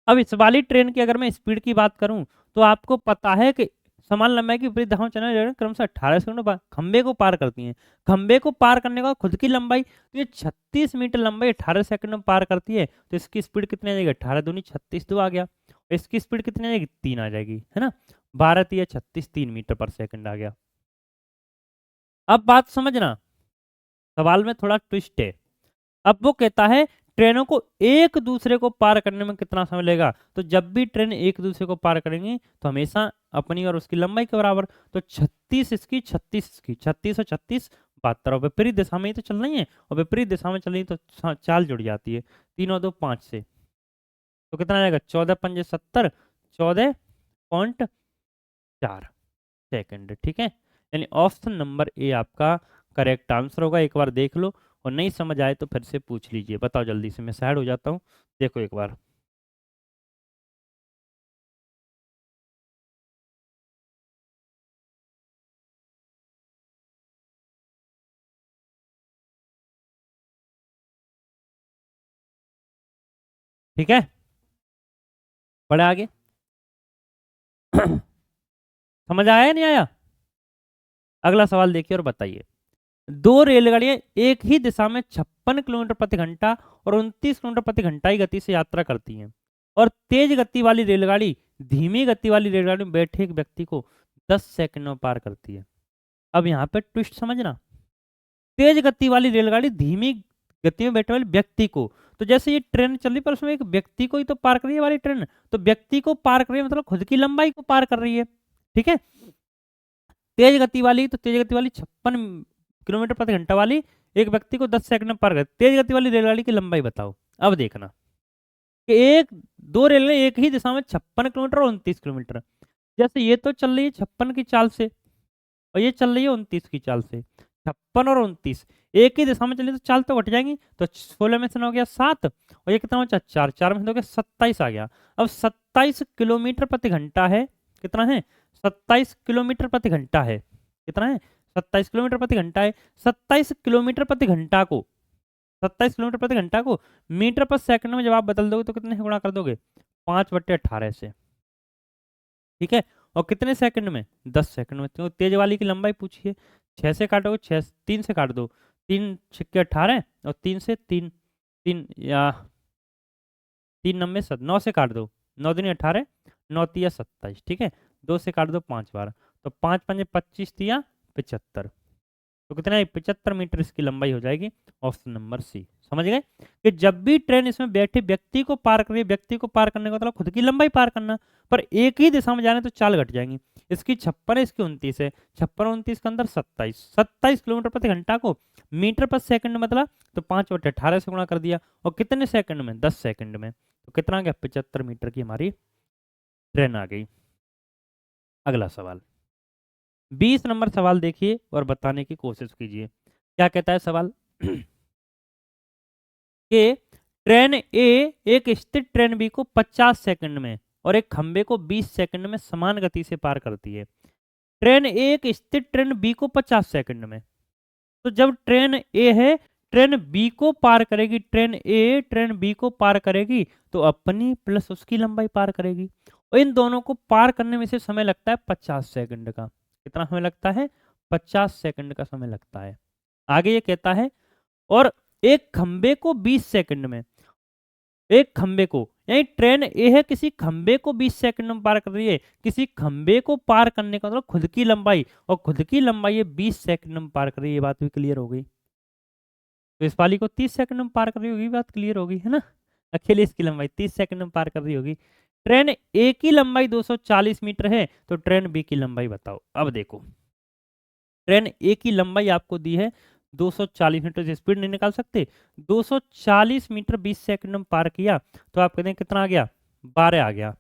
अब इस वाली ट्रेन की अगर मैं स्पीड की बात करूं तो आपको पता है कि समान लंबाई की विपरीत दिशाओं में चलने वाली रेलगाड़ियां क्रमशः 18 सेकंड में खंबे को पार करती हैं। खंबे को पार करने का खुद की लंबाई, तो ये 36 मीटर लंबाई 18 सेकंड में पार करती है, तो इसकी स्पीड कितनी आ जाएगी, 18 दूनी 36 दो आ गया, और इसकी स्पीड कितनी आ जाएगी, 3 आ जाएगी, है ना, 12 तिया 36 3 मीटर पर सेकंड आ गया। अब बात समझना, सवाल में थोड़ा ट्विस्ट है। अब वो कहता है ट्रेनों को एक दूसरे को पार करने में कितना समय लगेगा, तो जब भी ट्रेन एक दूसरे को पार करेंगी तो हमेशा अपनी और उसकी लंबाई के बराबर, तो 36 इसकी 36 इसकी 36 और 36 72, और विपरीत दिशा में ही तो चल रही है, और विपरीत दिशा में चल रही तो चाल जुड़ जाती है, 3 और 2 5 से, तो कितना आएगा 14 पंजे 70, 14.4 सेकंड। ठीक है, यानी ऑप्शन नंबर ए आपका करेक्ट आंसर होगा। एक बार देख लो, और नहीं समझ आए तो फिर से पूछ लीजिए। बताओ जल्दी से, मैं साइड हो जाता हूँ, देखो एक बार। ठीक है, बढ़े आगे समझ आया नहीं आया? अगला सवाल देखिए और बताइए। दो रेलगाड़ियां एक ही दिशा में 56 किलोमीटर प्रति घंटा और 29 किलोमीटर प्रति घंटा की गति से यात्रा करती हैं, और तेज गति वाली रेलगाड़ी धीमी गति वाली रेलगाड़ी में बैठे एक व्यक्ति को 10 सेकंड में पार करती है। अब यहाँ पे ट्विस्ट समझना, तेज गति वाली रेलगाड़ी धीमी गति में बैठने वाले व्यक्ति को। तो जैसे ये ट्रेन चल रही पर उसमें एक व्यक्ति को ही तो पार कर रही है हमारी ट्रेन, तो व्यक्ति को पार कर रही है मतलब खुद की लंबाई को पार कर रही है। ठीक है, तेज गति वाली, तो तेज गति वाली 56 किलोमीटर प्रति घंटा वाली एक व्यक्ति को 10 सेकंड में पार कर। तेज गति वाली रेलगाड़ी की लंबाई बताओ। अब देखना कि एक दो रेलगाड़ी एक ही दिशा में 56 किलोमीटर और 29 किलोमीटर, जैसे ये तो चल रही है 56 की चाल से और ये चल रही है 29 की चाल से। 56 और 29 एक ही दिशा में चली तो चाल तो घट जाएंगी, तो 16 में से हो गया 7 और ये कितना बचा 4, 4 में से हो गया 27 आ गया। अब 27 किलोमीटर प्रति घंटा है, कितना है 27 किलोमीटर प्रति घंटा है, कितना है 27 किलोमीटर प्रति घंटा है। 27 किलोमीटर प्रति घंटा को 27 किलोमीटर प्रति घंटा को मीटर पर सेकंड में जब आप बदल दोगे तो कितने से गुणा कर दोगे 5/18 से। ठीक है, और कितने सेकंड में 10 सेकंड में। तो तेज वाली की लंबाई पूछिए, 6 से काटोगे 6, 3 से काट दो, 3 छक्के 18 और 3 से 3 3 या 3 नंबे 9 से काट दो, 9 दूनी 18, 9 तिया 27। ठीक है, 2 से काट दो 5 बार, तो 5 पंजे 25 तिया 75, तो कितना है 75 मीटर इसकी लंबाई हो जाएगी। Option number C. समझ गए कि जब भी ट्रेन इसमें बैठे व्यक्ति को पार कर रही है, व्यक्ति को पार करने का मतलब खुद की लंबाई पार करना, पर एक ही दिशा में जाने तो चाल घट जाएंगी। इसकी 56 है, इसकी 29 है, 56 29 के अंदर 27 किलोमीटर प्रति घंटा को मीटर पर सेकंड मतलब तो 5/18 से गुणा कर दिया, और कितने सेकंड में 10 सेकंड में, तो कितना आ गया 75 मीटर की हमारी ट्रेन आ गई। अगला सवाल 20 नंबर सवाल देखिए और बताने की कोशिश कीजिए। क्या कहता है सवाल कि ट्रेन ए एक स्थिर ट्रेन बी को 50 सेकंड में और एक खंबे को 20 सेकंड में समान गति से पार करती है। ट्रेन ए एक स्थिर ट्रेन बी को 50 सेकंड में, तो जब ट्रेन ए है ट्रेन बी को पार करेगी, ट्रेन ए ट्रेन बी को पार करेगी तो अपनी प्लस उसकी लंबाई पार करेगी, और इन दोनों को पार करने में से समय लगता है 50 सेकंड का। कितना समय लगता है 50 सेकंड का समय लगता है। आगे ये कहता है और एक खंबे को 20 सेकंड में, एक खंबे को यानी ट्रेन ए है किसी खंबे को 20 सेकंड में पार कर रही है, किसी खंबे को पार करने का मतलब खुद की लंबाई, और खुद की लंबाई 20 सेकंड में पार कर रही है। ये बात भी क्लियर हो गई। तो इस वाली को 30 सेकंड में पार कर रही होगी, बात क्लियर होगी है ना। अकेले इसकी लंबाई 30 सेकंड में पार कर रही होगी। ट्रेन ए की लंबाई 240 मीटर है, तो ट्रेन बी की लंबाई बताओ। अब देखो ट्रेन ए की लंबाई आपको दी है 240 मीटर, से स्पीड नहीं निकाल सकते। 240 मीटर 20 सेकंड में पार किया तो आप कहते हैं कितना आ गया 12 आ गया।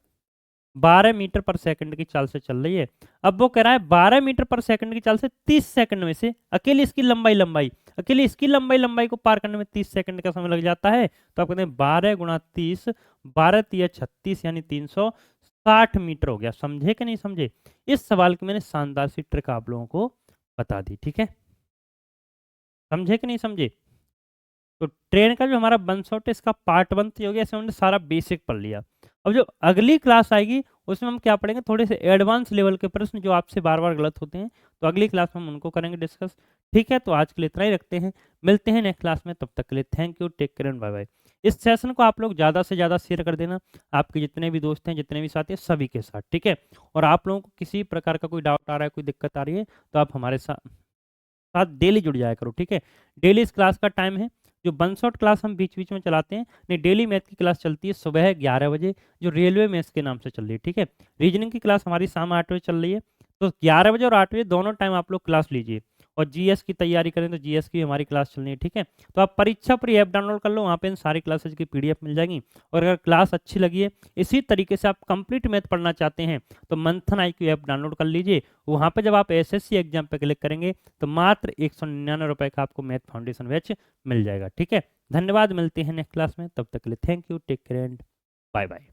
12 मीटर पर सेकंड की चाल से चल रही है। अब वो कह रहा है 12 मीटर पर सेकंड की चाल से 30 सेकंड में से अकेले इसकी लंबाई अकेले इसकी लंबाई को पार करने में 30 सेकंड का समय लग जाता है, तो आप कहते हैं 12 गुणा 30, 12 तिया 36 यानी 360 मीटर हो गया। समझे कि नहीं समझे। इस सवाल की मैंने शानदार सी ट्रिक आप लोगों को बता दी। ठीक है, समझे कि नहीं समझे। तो ट्रेन का जो हमारा वन शॉट है इसका पार्ट 1 तो हो गया, ऐसे हमने सारा बेसिक पढ़ लिया। अब जो अगली क्लास आएगी उसमें हम क्या पढ़ेंगे, थोड़े से एडवांस लेवल के प्रश्न जो आपसे बार बार गलत होते हैं, तो अगली क्लास में हम उनको करेंगे डिस्कस। ठीक है, तो आज के लिए इतना ही रखते हैं, मिलते हैं नेक्स्ट क्लास में। तब तक के लिए thank you, take care and bye bye. इस सेशन को आप लोग ज़्यादा से ज़्यादा शेयर कर देना आपके जितने भी दोस्त हैं, जितने भी साथी हैं सभी के साथ। ठीक है, और आप लोगों को किसी प्रकार का कोई डाउट आ रहा है, कोई दिक्कत आ रही है, तो आप हमारे साथ डेली जुड़ जाया करो। ठीक है, डेली इस क्लास का टाइम है, जो वन शॉट क्लास हम बीच बीच में चलाते हैं, नहीं डेली मैथ की क्लास चलती है सुबह 11 बजे, जो रेलवे मैथ्स के नाम से चल रही है। ठीक है, रीजनिंग की क्लास हमारी शाम 8 बजे चल रही है, तो 11 बजे और 8 बजे दोनों टाइम आप लोग क्लास लीजिए। और जीएस की तैयारी करें तो जीएस की हमारी क्लास चलनी है। ठीक है, तो आप परीक्षा प्री ऐप डाउनलोड कर लो, वहाँ पे इन सारी क्लासेज की पीडीएफ मिल जाएगी। और अगर क्लास अच्छी लगी है, इसी तरीके से आप कंप्लीट मैथ पढ़ना चाहते हैं, तो मंथन IQ ऐप डाउनलोड कर लीजिए। वहाँ पे जब आप एसएससी एग्जाम पे क्लिक करेंगे तो मात्र 199 रुपये का आपको मैथ फाउंडेशन बैच मिल जाएगा। ठीक है, धन्यवाद, मिलते हैं नेक्स्ट क्लास में, तब तक के लिए thank you, take care and bye bye.